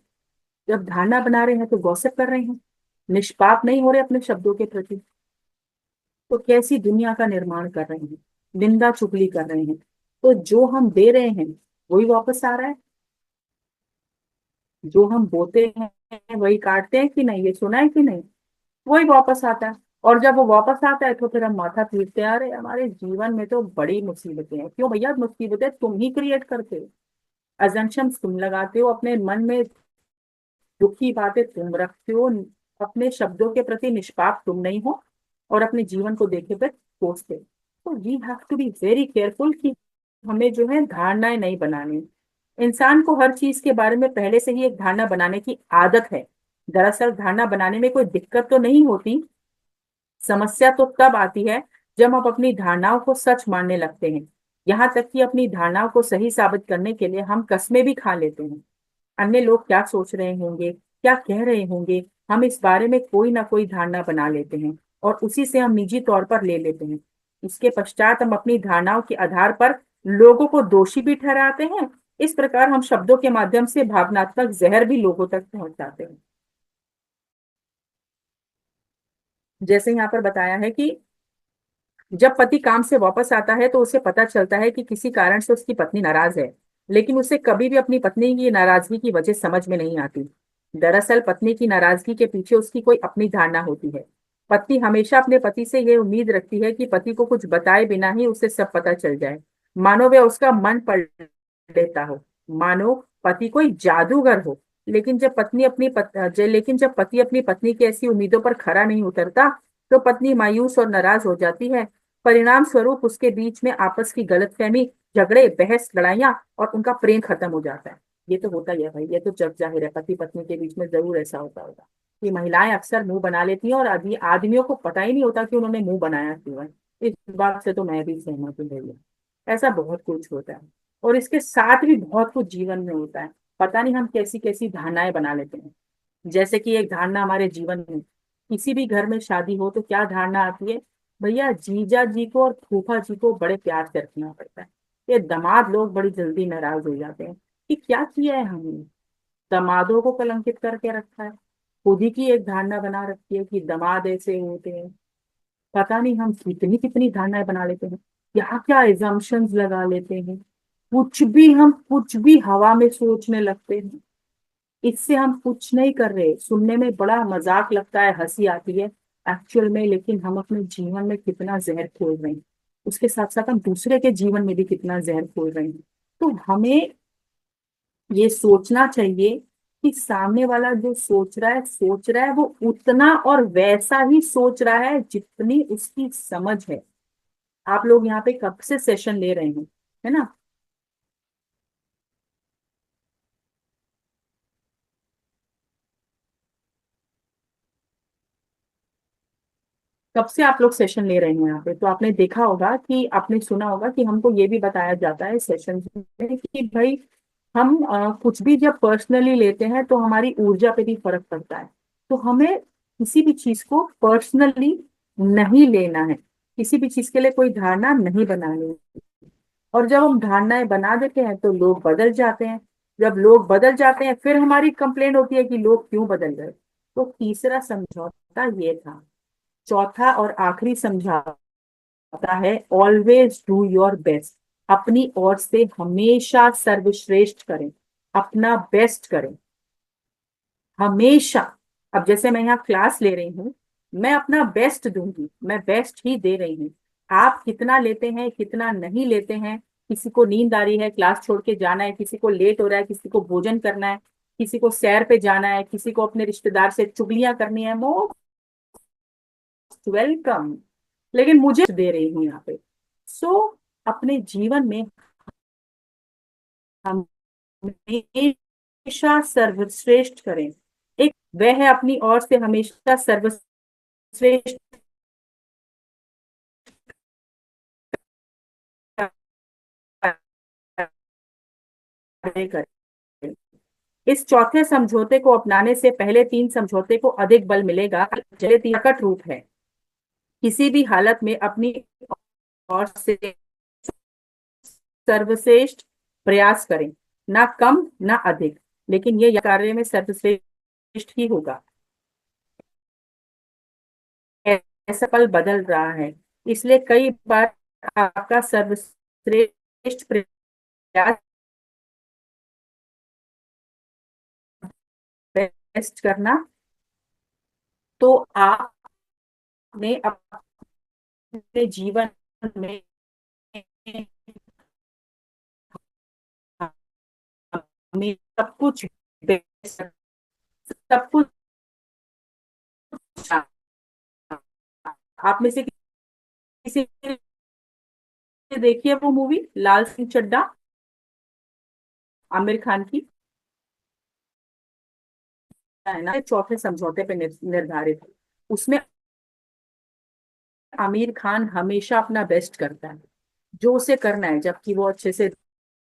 जब धारणा बना रहे हैं तो गॉसिप कर रहे हैं, निष्पाप नहीं हो रहे अपने शब्दों के प्रति। तो कैसी दुनिया का निर्माण कर रहे हैं, निंदा चुगली कर रहे हैं। तो जो हम दे रहे हैं वही वापस आ रहा है, जो हम बोते हैं वही काटते हैं कि नहीं, ये सुना है कि नहीं, वही वापस आता है। और जब वो वापस आता है तो फिर हम माथा पीटते हैं, अरे हमारे जीवन में तो बड़ी मुसीबतें हैं। क्यों भैया, मुसीबतें तुम ही क्रिएट करते हो, अजम्पशंस तुम लगाते हो अपने मन में, दुखी बातें तुम रखते हो, अपने शब्दों के प्रति निष्पाप तुम नहीं हो, और अपने जीवन को देखे फिर सोचते हो। तो we have to be very careful कि हमें जो है धारणाएं नहीं बनानी। इंसान को हर चीज के बारे में पहले से ही एक धारणा बनाने की आदत है। दरअसल धारणा बनाने में कोई दिक्कत तो नहीं होती, समस्या तो तब आती है जब हम अपनी धारणाओं को सच मानने लगते हैं। यहाँ तक कि अपनी धारणाओं को सही साबित करने के लिए हम कस्में भी खा लेते हैं। अन्य लोग क्या सोच रहे होंगे, क्या कह रहे होंगे, हम इस बारे में कोई ना कोई धारणा बना लेते हैं और उसी से हम निजी तौर पर ले लेते हैं। इसके पश्चात हम अपनी धारणाओं के आधार पर लोगों को दोषी भी ठहराते हैं। इस प्रकार हम शब्दों के माध्यम से भावनात्मक जहर भी लोगों तक पहुंचाते हैं। जैसे यहाँ पर बताया है कि जब पति काम से वापस आता है तो उसे पता चलता है कि किसी कारण से उसकी पत्नी नाराज है, लेकिन उसे कभी भी अपनी पत्नी की नाराजगी की वजह समझ में नहीं आती। दरअसल पत्नी की नाराजगी के पीछे उसकी कोई अपनी धारणा होती है। पत्नी हमेशा अपने पति से यह उम्मीद रखती है कि पति को कुछ बताए बिना ही उसे सब पता चल जाए, मानो वह उसका मन पढ़ लेता हो, मानो पति कोई जादूगर हो। लेकिन जब पति अपनी पत्नी की ऐसी उम्मीदों पर खरा नहीं उतरता, तो पत्नी मायूस और नाराज हो जाती है। परिणाम स्वरूप उसके बीच में आपस की गलतफहमी, झगड़े, बहस, लड़ाइयाँ और उनका प्रेम खत्म हो जाता है। ये तो होता ही है भाई, ये तो जग जाहिर है, पति पत्नी के बीच में जरूर ऐसा होता होगा कि महिलाएं अक्सर मुंह बना लेती हैं और आदमियों को पता ही नहीं होता कि उन्होंने मुंह बनाया क्यों है। इस बात से तो मैं भी सहमत हूँ भैया, ऐसा बहुत कुछ होता है। और इसके साथ भी बहुत कुछ जीवन में होता है, पता नहीं हम कैसी कैसी धारणाएं बना लेते हैं। जैसे कि एक धारणा हमारे जीवन में, किसी भी घर में शादी हो तो क्या धारणा आती है, भैया जीजा जी को और फूफा जी को बड़े प्यार से रखना पड़ता है। ये दामाद लोग बड़ी जल्दी नाराज हो जाते हैं कि क्या किया है हमने, दामादों को कलंकित करके रखा है। खुद ही की एक धारणा बना रखी है कि दामाद ऐसे होते हैं। पता नहीं हम कितनी कितनी धारणाएं बना लेते हैं, क्या क्या एजम्पशंस लगा लेते हैं, कुछ भी हवा में सोचने लगते हैं। इससे हम कुछ नहीं कर रहे, सुनने में बड़ा मजाक लगता है, हंसी आती है एक्चुअल में, लेकिन हम अपने जीवन में कितना जहर खोल रहे हैं, उसके साथ साथ हम दूसरे के जीवन में भी कितना जहर खोल रहे हैं। तो हमें ये सोचना चाहिए कि सामने वाला जो सोच रहा है वो उतना और वैसा ही सोच रहा है जितनी उसकी समझ है। आप लोग यहाँ पे कब से सेशन ले रहे हैं, है ना? कब से आप लोग सेशन ले रहे हैं यहाँ पे? तो आपने देखा होगा कि आपने सुना होगा कि हमको ये भी बताया जाता है सेशन में कि भाई हम कुछ भी जब पर्सनली लेते हैं तो हमारी ऊर्जा पे भी फर्क पड़ता है। तो हमें किसी भी चीज को पर्सनली नहीं लेना है, किसी भी चीज के लिए कोई धारणा नहीं बनानी है। और जब हम धारणाएं बना देते हैं तो लोग बदल जाते हैं। जब लोग बदल जाते हैं फिर हमारी कंप्लेंट होती है कि लोग क्यों बदल गए। तो तीसरा समझौता ये था। चौथा और आखिरी समझौता है, ऑलवेज डू योर बेस्ट। अपनी ओर से हमेशा सर्वश्रेष्ठ करें, अपना बेस्ट करें, हमेशा। अब जैसे मैं यहाँ क्लास ले रही हूँ, मैं अपना बेस्ट दूंगी, मैं बेस्ट ही दे रही हूँ। आप कितना लेते हैं कितना नहीं लेते हैं, किसी को नींद आ रही है क्लास छोड़ के जाना है, किसी को लेट हो रहा है, किसी को भोजन करना है, किसी को सैर पे जाना है, किसी को अपने रिश्तेदार से चुगलियां करनी है, मोस्ट वेलकम। लेकिन मुझे दे रही हूँ यहाँ पे। सो अपने जीवन में हमेशा सर्वश्रेष्ठ करें। एक वह है अपनी ओर से हमेशा सर्वश्रेष्ठ कार्य करें। इस चौथे समझौते को अपनाने से पहले तीन समझौते को अधिक बल मिलेगा। चले प्रकट रूप है, किसी भी हालत में अपनी ओर से सर्वश्रेष्ठ प्रयास करें, ना कम ना अधिक, लेकिन ये कार्य में सर्वश्रेष्ठ ही होगा। ऐसा पल बदल रहा है, इसलिए कई बार आपका सर्वश्रेष्ठ प्रयास बेस्ट करना, तो आप ने अपने जीवन में हमें सब कुछ सब कुछ आप में से किसी ने देखी है वो मूवी लाल सिंह चड्ढा, आमिर खान की? है ना, चौथे समझौते पे निर्धारित। उसमें आमिर खान हमेशा अपना बेस्ट करता है, जो उसे करना है, जबकि वो अच्छे से।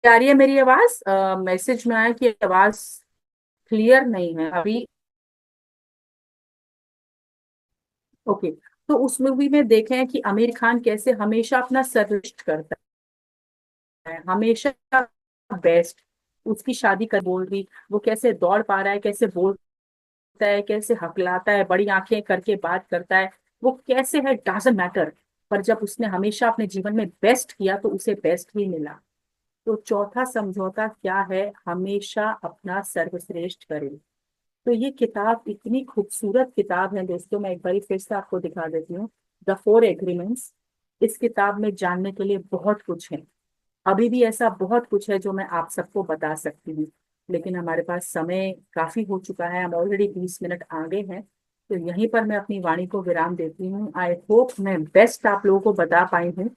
आ रही है मेरी आवाज? मैसेज में आया कि आवाज क्लियर नहीं है अभी। ओके। तो उस मूवी में देखे हैं कि आमिर खान कैसे हमेशा अपना सर्वश्रेष्ठ करता है, हमेशा बेस्ट। उसकी शादी कर बोल रही, वो कैसे दौड़ पा रहा है, कैसे बोलता है, कैसे हकलाता है, बड़ी आंखें करके बात करता है, वो कैसे है, डजंट मैटर। पर जब उसने हमेशा अपने जीवन में बेस्ट किया तो उसे बेस्ट ही मिला। तो चौथा समझौता क्या है? हमेशा अपना सर्वश्रेष्ठ करें। तो ये किताब इतनी खूबसूरत किताब है दोस्तों, मैं एक बार फिर से आपको दिखा देती हूँ। The four agreements. इस किताब में जानने के लिए बहुत कुछ है। अभी भी ऐसा बहुत कुछ है जो मैं आप सबको बता सकती हूँ, लेकिन हमारे पास समय काफी हो चुका है, हम ऑलरेडी 20 मिनट आगे हैं। तो यहीं पर मैं अपनी वाणी को विराम देती हूँ। आई होप मैं बेस्ट आप लोगों को बता पाई हूँ।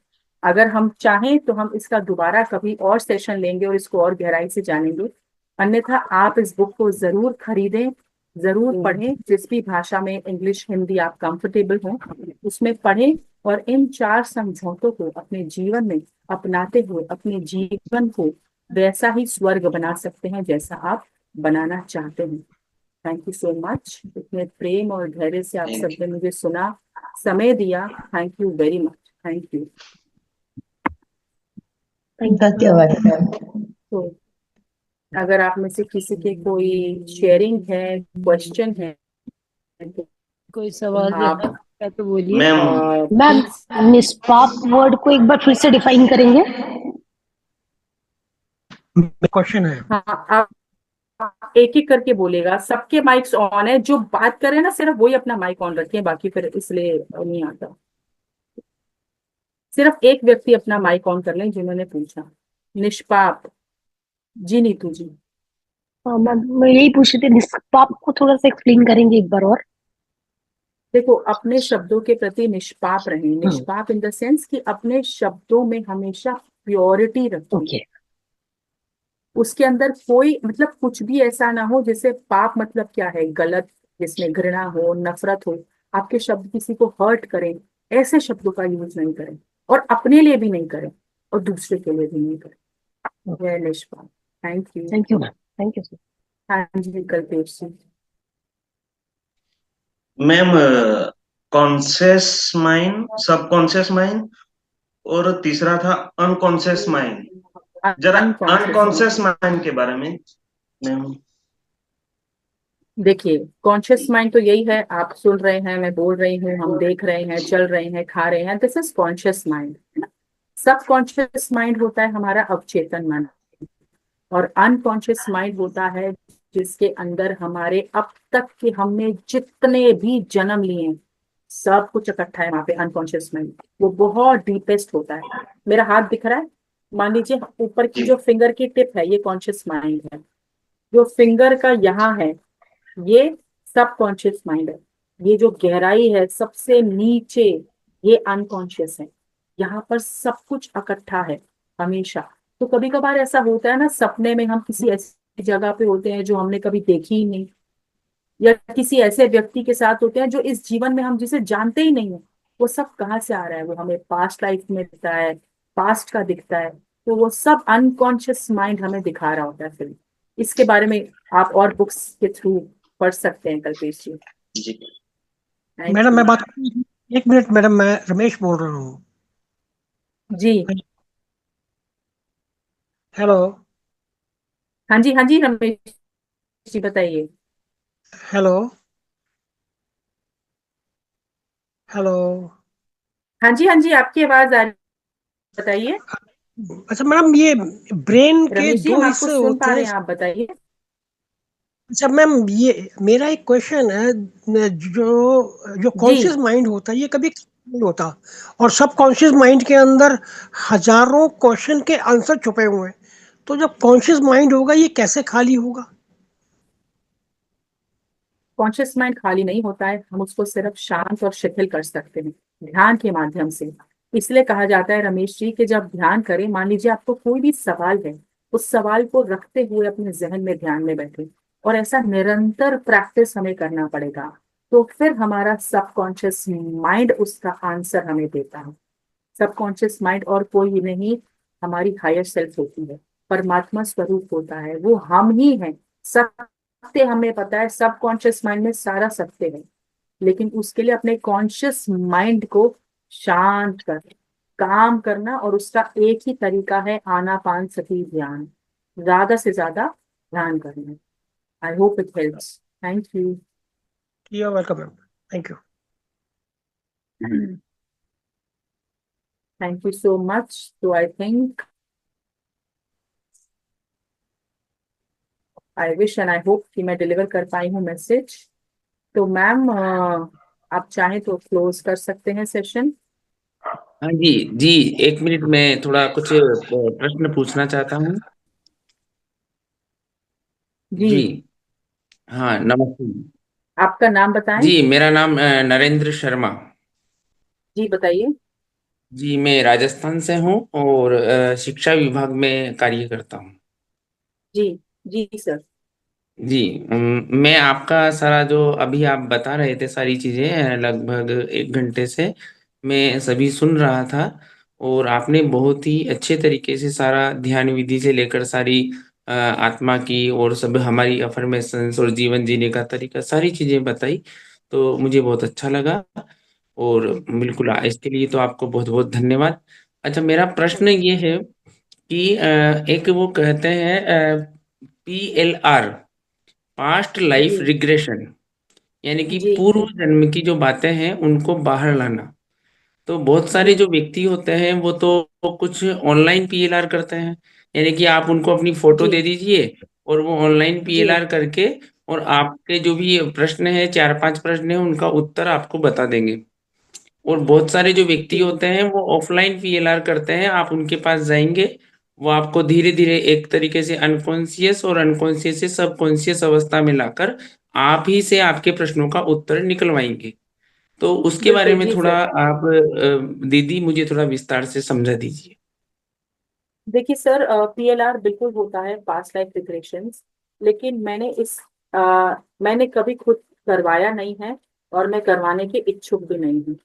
अगर हम चाहें तो हम इसका दोबारा कभी और सेशन लेंगे और इसको और गहराई से जानेंगे। अन्यथा आप इस बुक को जरूर खरीदें, जरूर पढ़ें। जिस भी भाषा में, इंग्लिश हिंदी आप कंफर्टेबल हो उसमें पढ़ें। और इन चार समझौतों को अपने जीवन में अपनाते हुए अपने जीवन को वैसा ही स्वर्ग बना सकते हैं जैसा आप बनाना चाहते हैं। थैंक यू सो मच, इतने प्रेम और धैर्य से आप थैंक सबने मुझे सुना, समय दिया। Thank you very much. Thank you. You, धन्यवाद मैम। तो अगर आप में से किसी के कोई शेयरिंग है, क्वेश्चन है, तो कोई सवाल आप है तो बोलिए। Ma'am ma'am, please. निष्पाप वर्ड को एक बार फिर से डिफाइन करेंगे? क्वेश्चन है। हाँ, आप एक एक करके बोलेगा। सबके माइक्स ऑन है, जो बात करे ना सिर्फ वही अपना माइक ऑन रखे, बाकी फिर इसलिए नहीं आता। सिर्फ एक व्यक्ति अपना माइक ऑन कर लें जिन्होंने पूछा। निष्पाप जी, नीतू जी। हाँ मैम, मैं यही पूछ रही थी, निष्पाप को थोड़ा सा एक्सप्लेन करेंगे एक बार और? देखो, अपने शब्दों के प्रति निष्पाप रहें। निष्पाप इन द सेंस कि अपने शब्दों में हमेशा प्योरिटी रखें। ओके। उसके अंदर कोई मतलब कुछ भी ऐसा ना हो जैसे पाप मतलब क्या है, गलत, जिसमें घृणा हो, नफरत हो, आपके शब्द किसी को हर्ट करें, ऐसे शब्दों का यूज नहीं करें। और अपने लिए भी नहीं करें और दूसरे के लिए भी नहीं करें। वह निष्पाप। Thank you. Thank you ma'am, thank you sir. हाँ जी, Kalpesh ji. Ma'am conscious mind, subconscious mind, और तीसरा था अनकॉन्शियस माइंड। जरा अनकॉन्शियस माइंड। अनकॉन्शियस माइंड के बारे में मैम। देखिए, कॉन्शियस माइंड तो यही है, आप सुन रहे हैं, मैं बोल रही हूँ, हम देख रहे हैं, चल रहे हैं, खा रहे हैं, दिस इज कॉन्शियस माइंड, है ना। सब कॉन्शियस माइंड होता है हमारा अवचेतन मन। और अनकॉन्शियस माइंड होता है जिसके अंदर हमारे अब तक के हमने जितने भी जन्म लिए हैं सब कुछ इकट्ठा है वहां पे, अनकॉन्शियस माइंड। वो बहुत डीपेस्ट होता है। मेरा हाथ दिख रहा है, मान लीजिए ऊपर की जी जो फिंगर की टिप है ये कॉन्शियस माइंड है। जो फिंगर का यहाँ है ये सब कॉन्शियस माइंड है। ये जो गहराई है सबसे नीचे, ये अनकॉन्शियस है। यहाँ पर सब कुछ इकट्ठा है हमेशा। तो कभी कभार ऐसा होता है ना, सपने में हम किसी ऐसी जगह पे होते हैं जो हमने कभी देखी ही नहीं, या किसी ऐसे व्यक्ति के साथ होते हैं जो इस जीवन में हम जिसे जानते ही नहीं है। वो सब कहाँ से आ रहा है? वो हमें पास्ट लाइफ में दिखता है, पास्ट का दिखता है। तो वो सब अनकॉन्शियस माइंड हमें दिखा रहा होता है फिल्म। इसके बारे में आप और बुक्स के थ्रू पढ़ सकते हैं कल्पेश जी। जी। Thank madam you. मैं बात करूं? एक मिनट मैडम, मैं रमेश बोल रहा हूँ। जी। हेलो। हाँ जी, हाँ जी रमेश जी, बताइए। हेलो। हेलो। हाँ जी, हाँ जी, आपकी आवाज आ रही, बताइए। अच्छा मैडम, ये ब्रेन के रमेश जी, दो हम आपको हिस्से सुन होते पा हैं। रहे हैं, आप बताइए। अच्छा मैम, ये मेरा एक क्वेश्चन है। जो जी, कॉन्शियस माइंड होता है ये कभी नहीं होता, और सब कॉन्शियस माइंड के अंदर हजारों क्वेश्चन के आंसर छुपे हुए हैं। तो जब कॉन्शियस माइंड होगा ये कैसे खाली होगा? कॉन्शियस माइंड खाली नहीं होता है, हम उसको सिर्फ शांत और शिथिल कर सकते हैं ध्यान के माध्यम से। इसलिए कहा जाता है रमेश जी कि जब ध्यान करें, मान लीजिए आपको कोई भी सवाल है, उस सवाल को रखते हुए अपने जहन में ध्यान में बैठे, और ऐसा निरंतर प्रैक्टिस हमें करना पड़ेगा। तो फिर हमारा सबकॉन्शियस माइंड उसका आंसर हमें देता है। सबकॉन्शियस माइंड और कोई नहीं, हमारी हायर सेल्फ होती है, परमात्मा स्वरूप होता है, वो हम ही हैं। सत्य हमें पता है, सबकॉन्शियस माइंड में सारा सत्य है, लेकिन उसके लिए अपने कॉन्शियस माइंड को शांत कर काम करना, और उसका एक ही तरीका है आनापान सती ध्यान, ज्यादा से ज्यादा ध्यान करना। I hope it helps. Thank you. You are welcome ma'am. Thank you. Thank you so much. तो I think, I wish and I hope कि मैं डिलीवर कर पाई हूँ मैसेज। तो मैम, आप चाहें तो क्लोज कर सकते हैं सेशन। हाँ जी। जी, एक मिनट में थोड़ा कुछ प्रश्न पूछना चाहता हूँ। जी, जी। हाँ, नमस्ते। आपका नाम बताएं। जी, मेरा नाम नरेंद्र शर्मा। जी बताइए। जी, मैं राजस्थान से हूँ और शिक्षा विभाग में कार्य करता हूँ। जी, जी सर। जी। मैं आपका सारा जो अभी आप बता रहे थे सारी चीजें लगभग 1 घंटे से मैं सभी सुन रहा था। और आपने बहुत ही अच्छे तरीके से सारा ध्यान विधि से लेकर सारी आत्मा की और सब हमारी अफर्मेशंस और जीवन जीने का तरीका सारी चीजें बताई। तो मुझे बहुत अच्छा लगा। और बिल्कुल इसके लिए तो आपको बहुत बहुत धन्यवाद। अच्छा, मेरा प्रश्न ये है कि एक वो कहते हैं PLR, पास्ट लाइफ जी, रिग्रेशन, यानी कि जी, पूर्व जन्म की जो बातें हैं उनको बाहर लाना। तो बहुत सारे जी, जो व्यक्ति होते हैं वो तो कुछ ऑनलाइन PLR करते हैं, यानी कि आप उनको अपनी फोटो जी, दे दीजिए और वो ऑनलाइन जी, PLR करके और आपके जो भी प्रश्न है 4-5 प्रश्न है उनका उत्तर आपको बता देंगे। और बहुत सारे जो व्यक्ति जी, होते हैं वो ऑफलाइन PLR करते हैं, आप उनके पास जाएंगे, वो आपको धीरे धीरे एक तरीके से अनकॉन्शियस और अनकॉन्शियस से सबकॉन्शियस अवस्था में लाकर आप ही से आपके प्रश्नों का उत्तर निकलवाएंगे। तो उसके बारे बिल्कुल में जी थोड़ा सर। आप दीदी मुझे थोड़ा विस्तार से समझा दीजिए। देखिए सर, PLR बिल्कुल होता है, पास्ट लाइफ रिग्रेशंस। लेकिन मैंने कभी खुद करवाया नहीं है, और मैं करवाने के इच्छुक भी नहीं हूँ।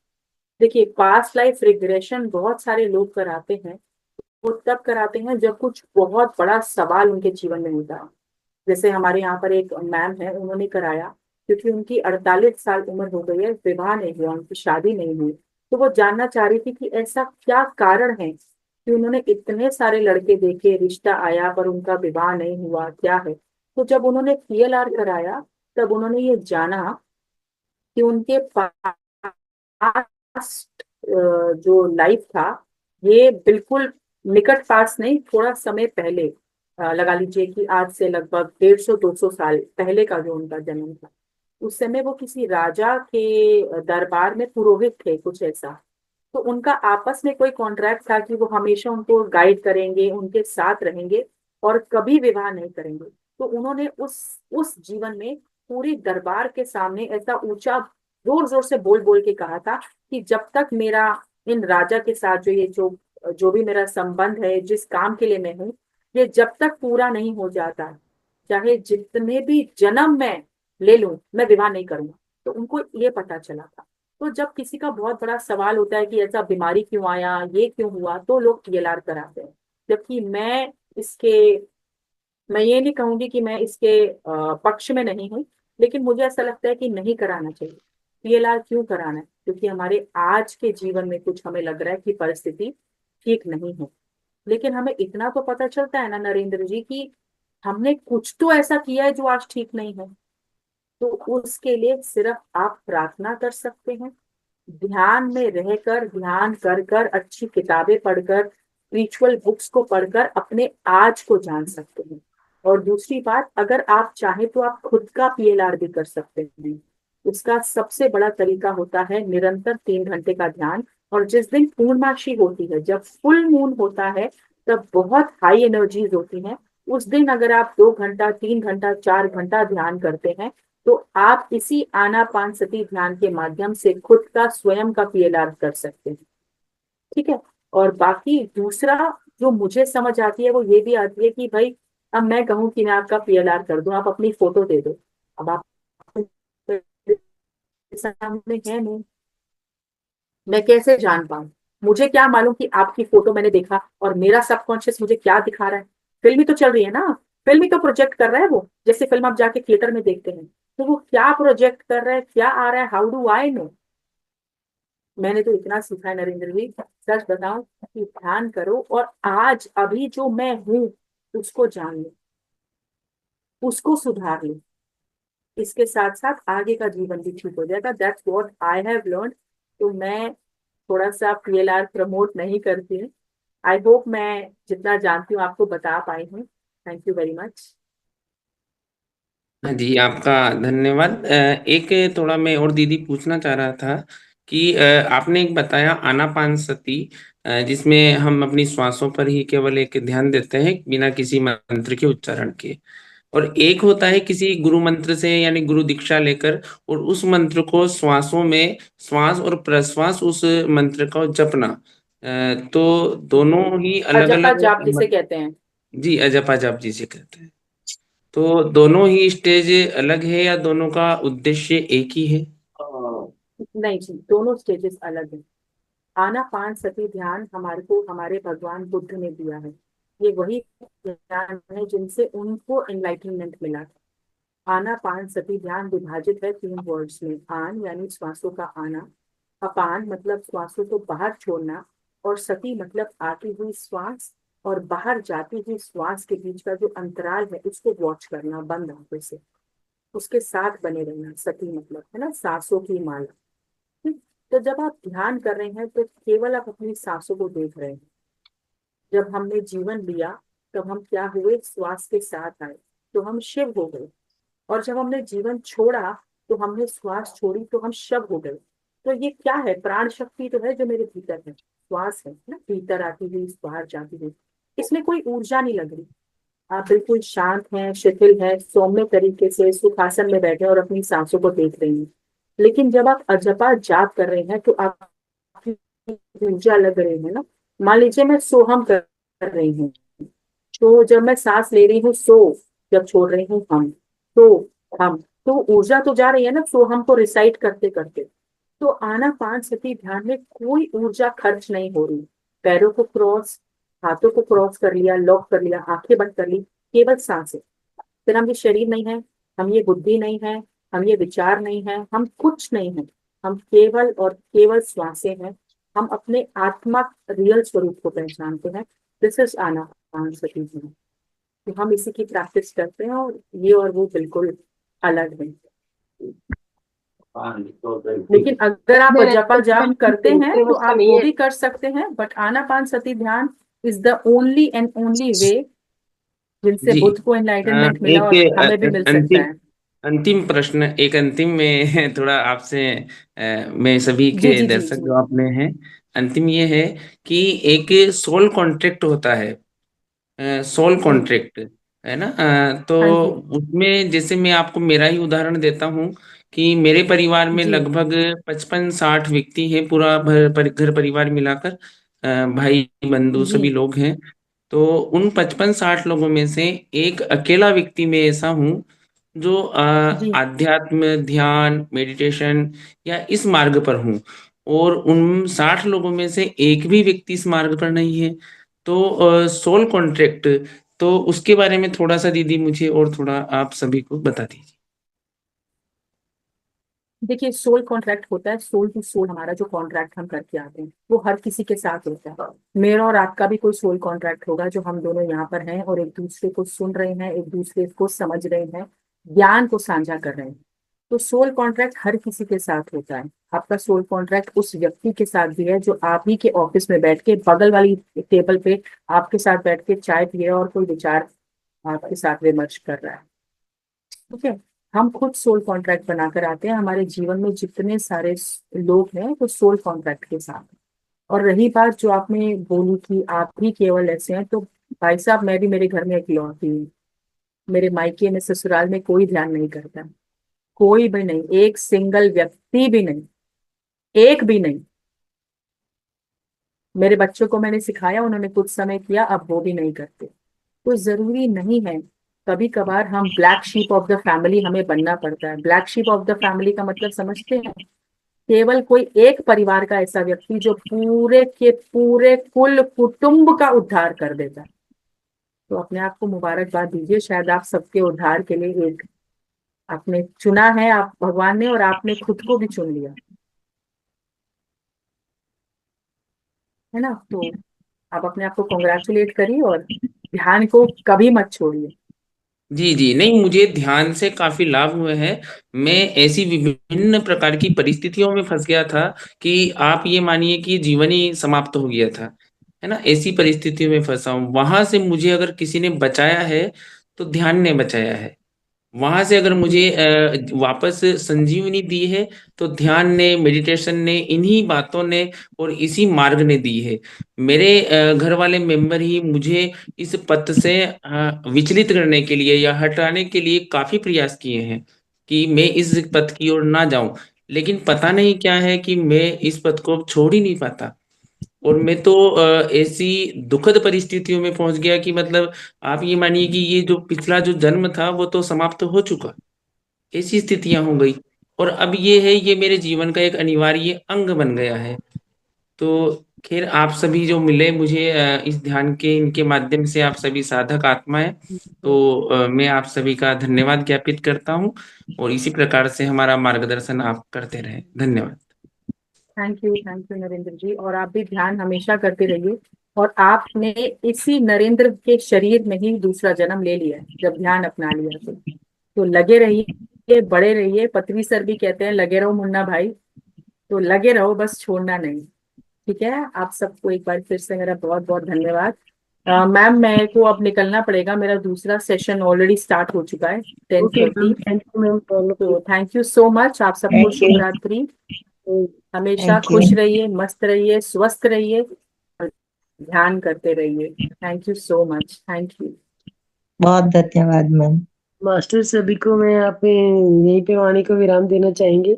देखिए, पास्ट लाइफ रिग्रेशन बहुत सारे लोग कराते हैं। वो तब कराते हैं जब कुछ बहुत बड़ा सवाल उनके जीवन में होता है। जैसे हमारे यहाँ पर एक मैम है, उन्होंने कराया क्योंकि उनकी 48 साल उम्र हो गई है, विवाह नहीं हुआ, उनकी शादी नहीं हुई। तो वो जानना चाह रही थी कि ऐसा क्या कारण है कि उन्होंने इतने सारे लड़के देखे, रिश्ता आया पर उनका विवाह नहीं हुआ, क्या है। तो जब उन्होंने PLR कराया, तब उन्होंने ये जाना कि उनके पास्ट जो लाइफ था, ये बिल्कुल निकट पास नहीं, थोड़ा समय पहले, लगा लीजिए कि आज से लगभग 150-200 साल पहले का जो उनका जन्म था, उस समय वो किसी राजा के दरबार में पुरोहित थे, कुछ ऐसा। तो उनका आपस में कोई कॉन्ट्रैक्ट था कि वो हमेशा उनको गाइड करेंगे, उनके साथ रहेंगे, और कभी विवाह नहीं करेंगे। तो उन्होंने उस जीवन में पूरी दरबार के सामने ऐसा ऊंचा जोर जोर से बोल बोल के कहा था कि जब तक मेरा इन राजा के साथ जो जो भी मेरा संबंध है, जिस काम के लिए मैं हूँ, ये जब तक पूरा नहीं हो जाता, चाहे जितने भी जन्म मैं ले लूं, मैं विवाह नहीं करूंगा। तो उनको ये पता चला था। तो जब किसी का बहुत बड़ा सवाल होता है कि ऐसा बीमारी क्यों आया, ये क्यों हुआ, तो लोग PLR कराते हैं। जबकि इसके मैं ये नहीं कहूंगी कि मैं इसके पक्ष में नहीं हूँ, लेकिन मुझे ऐसा लगता है कि नहीं कराना चाहिए। PLR क्यों कराना है? क्योंकि हमारे आज के जीवन में कुछ हमें लग रहा है कि परिस्थिति ठीक नहीं है। लेकिन हमें इतना तो पता चलता है ना नरेंद्र जी, कि हमने कुछ तो ऐसा किया है जो आज ठीक नहीं है। तो उसके लिए सिर्फ आप प्रार्थना कर सकते हैं, ध्यान में रहकर, ध्यान कर कर, अच्छी किताबें पढ़कर, स्पिरिचुअल बुक्स को पढ़कर अपने आज को जान सकते हैं। और दूसरी बात, अगर आप चाहें तो आप खुद का पीएलआर भी कर सकते हैं। उसका सबसे बड़ा तरीका होता है निरंतर 3 घंटे का ध्यान। और जिस दिन पूर्णमासी होती है, जब फुल मून होता है, तब बहुत हाई एनर्जीज होती हैं। उस दिन अगर आप 2 घंटा, 3 घंटा, 4 घंटा ध्यान करते हैं, तो आप इसी आनापानसती ध्यान के माध्यम से खुद का स्वयं का पीएलआर कर सकते हैं। ठीक है। और बाकी दूसरा जो मुझे समझ आती है वो ये भी आती है कि भाई, अब मैं कहूँ कि मैं आपका पीएलआर कर दूं, आप अपनी फोटो दे दो। अब आप सामने है नहीं, मैं कैसे जान पाऊं? मुझे क्या मालूम कि आपकी फोटो मैंने देखा और मेरा सबकॉन्शियस मुझे क्या दिखा रहा है? फिल्म ही तो चल रही है ना, फिल्म ही तो प्रोजेक्ट कर रहा है वो। जैसे फिल्म आप जाके थिएटर में देखते हैं, तो वो क्या प्रोजेक्ट कर रहा है, क्या आ रहा है, हाउ डू आई नो? मैंने तो इतना सीखा है नरेंद्र जी, सच बताऊं, कि ध्यान करो और आज अभी जो मैं हूं उसको जान लो, उसको सुधार लो। इसके साथ साथ आगे का जीवन भी ठीक हो जाएगा। That's what I have learn. तो मैं थोड़ा सा पीएलआर प्रमोट नहीं करती हूँ। आई होप मैं जितना जानती हूँ आपको बता पाई हूँ। Thank you very much. हाँ जी, आपका धन्यवाद। एक थोड़ा मैं और दीदी पूछना चाह रहा था कि आपने एक बताया आनापानसती, जिसमें हम अपनी श्वासों पर ही केवल एक ध्यान देते हैं बिना किसी मंत्र के उच्चारण के। और एक होता है किसी गुरु मंत्र से यानी गुरु दीक्षा लेकर और उस मंत्र को श्वासों में श्वास और प्रश्वास उस मंत्र का जपना। तो दोनों ही अलग अजपा अलग। जाप जिसे कहते हैं। जी, अजपा जाप जिसे कहते हैं। तो दोनों ही स्टेज अलग है या दोनों का उद्देश्य एक ही है? नहीं जी, दोनों स्टेजेस अलग हैं। आनापान सती ध्यान हमारे को हमारे भगवान बुद्ध ने दिया है। ये वही ध्यान है जिनसे उनको एनलाइटनमेंट मिला था। आनापान सती ध्यान विभाजित है 3 वर्ड्स में। आन यानी श्वासों का आना, अपान मतलब श्वासों को बाहर छोड़ना, और सती मतलब आती हुई श्वास और बाहर जाती हुई श्वास के बीच का जो अंतराल है उसको वॉच करना बंद आंखों से, उसके साथ बने रहना। सती मतलब है ना, सांसों की माला। ठीक? तो जब आप ध्यान कर रहे हैं तो केवल आप अपनी सांसों को देख रहे हैं। जब हमने जीवन लिया तब हम क्या हुए? श्वास के साथ आए तो हम शिव हो गए। और जब हमने जीवन छोड़ा तो हमने श्वास छोड़ी तो हम शव हो गए। तो ये क्या है? प्राण शक्ति तो है जो मेरे भीतर है, श्वास है ना, भीतर आती हुई बाहर जाती हुई। इसमें कोई ऊर्जा नहीं लग रही। आप बिल्कुल शांत हैं, शिथिल है, सौम्य तरीके से सुखासन में बैठे और अपनी सांसों को देख रहे हैं। लेकिन जब आप अजपा जाप कर रहे हैं तो आपकी ऊर्जा लग रही है ना। मान लीजिए मैं सोहम कर रही हूँ, तो जब मैं सांस ले रही हूँ सो, जब छोड़ रही हूँ हम, तो हम, तो ऊर्जा तो जा रही है ना, सो हम को रिसाइट करते करते। तो आनापान सती ध्यान में कोई ऊर्जा खर्च नहीं हो रही। पैरों को क्रॉस, हाथों को क्रॉस कर लिया, लॉक कर लिया, आंखें बंद कर ली, केवल सांसें। फिर हम ये शरीर नहीं है, हम ये बुद्धि नहीं है, हम ये विचार नहीं है, हम कुछ नहीं है। हम केवल और केवल श्वासें हैं। हम अपने आत्मा रियल स्वरूप को पहचानते हैं। दिस इज आनापान सती ध्यान। तो हम इसी की प्रैक्टिस करते हैं और ये और वो बिल्कुल अलग है। लेकिन अगर आप जपा जाप करते हैं तो आप वो भी कर सकते हैं, बट आनापान सती ध्यान is the only and only way जिनसे जी। बुद्ध को एनलाइटनमेंट मिला एक और हमें भी मिल सकता अंतिम है। अंतिम प्रश्न, एक अंतिम में थोड़ा आपसे मैं सभी जी के जी जी दर्शक जी। जो आपने हैं, अंतिम ये है कि एक सोल कॉन्ट्रैक्ट होता है, सोल हम्म। कॉन्ट्रैक्ट, है ना? तो हाँ जी। उसमें जैसे मैं आपको मेरा ही उदाहरण देता हूँ कि मेरे परिवार में जी लगभग 55-60 व्यक्ति हैं, पूरा घर परिवार मिलाकर, भाई बंधु जी सभी लोग हैं। तो उन 55-60 लोगों में से एक अकेला व्यक्ति में ऐसा हूँ जो जी। आध्यात्म, ध्यान, मेडिटेशन या इस मार्ग पर हूँ। और उन 60 लोगों में से एक भी व्यक्ति इस मार्ग पर नहीं है। तो सोल कॉन्ट्रैक्ट, तो उसके बारे में थोड़ा सा दीदी मुझे और थोड़ा आप सभी को बता दीजिए। देखिए, सोल कॉन्ट्रैक्ट होता है, सोल टू सोल हमारा जो कॉन्ट्रैक्ट हम करके आते हैं वो हर किसी के साथ होता है। मेरा और आपका भी कोई सोल कॉन्ट्रैक्ट होगा जो हम दोनों यहाँ पर हैं और एक दूसरे को सुन रहे हैं, एक दूसरे को समझ रहे हैं, ज्ञान को साझा कर रहे हैं। तो सोल कॉन्ट्रैक्ट हर किसी के साथ होता है। आपका सोल कॉन्ट्रैक्ट उस व्यक्ति के साथ भी है जो आप ही के ऑफिस में बैठ के बगल वाली टेबल पे आपके साथ बैठ के चाय पिए और कोई विचार आपके साथ वे मर्ज कर रहा है। ठीक है, हम खुद सोल कॉन्ट्रैक्ट बनाकर आते हैं। हमारे जीवन में जितने सारे लोग हैं वो सोल कॉन्ट्रैक्ट के साथ हैं। और रही बात जो आपने बोली कि आप ही केवल ऐसे हैं, तो भाई साहब मैं भी मेरे घर में इकलौती हूँ। मेरे मायके में ससुराल में कोई ध्यान नहीं करता, कोई भी नहीं, एक सिंगल व्यक्ति भी नहीं, एक भी नहीं। मेरे बच्चों को मैंने सिखाया, उन्होंने कुछ समय किया, अब वो भी नहीं करते। तो जरूरी नहीं है, कभी कभार हम black sheep of the family हमें बनना पड़ता है। Black sheep of the family का मतलब समझते हैं? केवल कोई एक परिवार का ऐसा व्यक्ति जो पूरे के पूरे कुल कुटुंब का उद्धार कर देता है। तो अपने आप को मुबारकबाद दीजिए, शायद आप सबके उद्धार के लिए एक आपने चुना है, आप भगवान ने, और आपने खुद को भी चुन लिया है ना। तो आप अपने आप को कॉन्ग्रेचुलेट करिए और ध्यान को कभी मत छोड़िए। जी जी, नहीं, मुझे ध्यान से काफी लाभ हुए हैं। मैं ऐसी विभिन्न प्रकार की परिस्थितियों में फंस गया था कि आप ये मानिए कि जीवन ही समाप्त हो गया था, है ना। ऐसी परिस्थितियों में फंसा हूँ, वहां से मुझे अगर किसी ने बचाया है तो ध्यान ने बचाया है। वहां से अगर मुझे वापस संजीवनी दी है तो ध्यान ने, मेडिटेशन ने, इन्हीं बातों ने और इसी मार्ग ने दी है। मेरे घर वाले मेंबर ही मुझे इस पथ से विचलित करने के लिए या हटाने के लिए काफी प्रयास किए हैं कि मैं इस पथ की ओर ना जाऊं। लेकिन पता नहीं क्या है कि मैं इस पथ को छोड़ ही नहीं पाता। और मैं तो ऐसी दुखद परिस्थितियों में पहुंच गया कि मतलब आप ये मानिए कि ये जो पिछला जो जन्म था वो तो समाप्त हो चुका। ऐसी स्थितियां हो गई। और अब ये है, ये मेरे जीवन का एक अनिवार्य अंग बन गया है। तो खैर, आप सभी जो मिले मुझे इस ध्यान के, इनके माध्यम से, आप सभी साधक आत्माएं, तो मैं आप सभी का धन्यवाद ज्ञापित करता हूँ। और इसी प्रकार से हमारा मार्गदर्शन आप करते रहे। धन्यवाद। थैंक यू नरेंद्र जी, और आप भी ध्यान हमेशा करते रहिए। और आपने इसी नरेंद्र के शरीर में ही दूसरा जन्म ले लिया है जब ध्यान अपना लिया। तो लगे रहिए, बड़े रहिए। पृथ्वी सर भी कहते हैं लगे रहो मुन्ना भाई। तो लगे रहो, बस छोड़ना नहीं। ठीक है, आप सबको एक बार फिर से मेरा बहुत बहुत धन्यवाद। मैम मेरे को अब निकलना पड़ेगा, मेरा दूसरा सेशन ऑलरेडी स्टार्ट हो चुका है okay ma'am, 10:30। Thank you ma'am follow तो थैंक यू सो मच, आप सबको थैंक शुभ यू। रात्रि। हमेशा थैंक यू। खुश रहिए, मस्त रहिए, स्वस्थ रहिए और ध्यान करते रहिए। Thank you so much, thank you. बहुत धन्यवाद मैम। मास्टर सभी को मैं यहाँ पे यहीं पे वाणी को विराम देना चाहेंगे।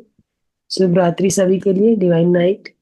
शुभ रात्रि सभी के लिए, डिवाइन नाइट।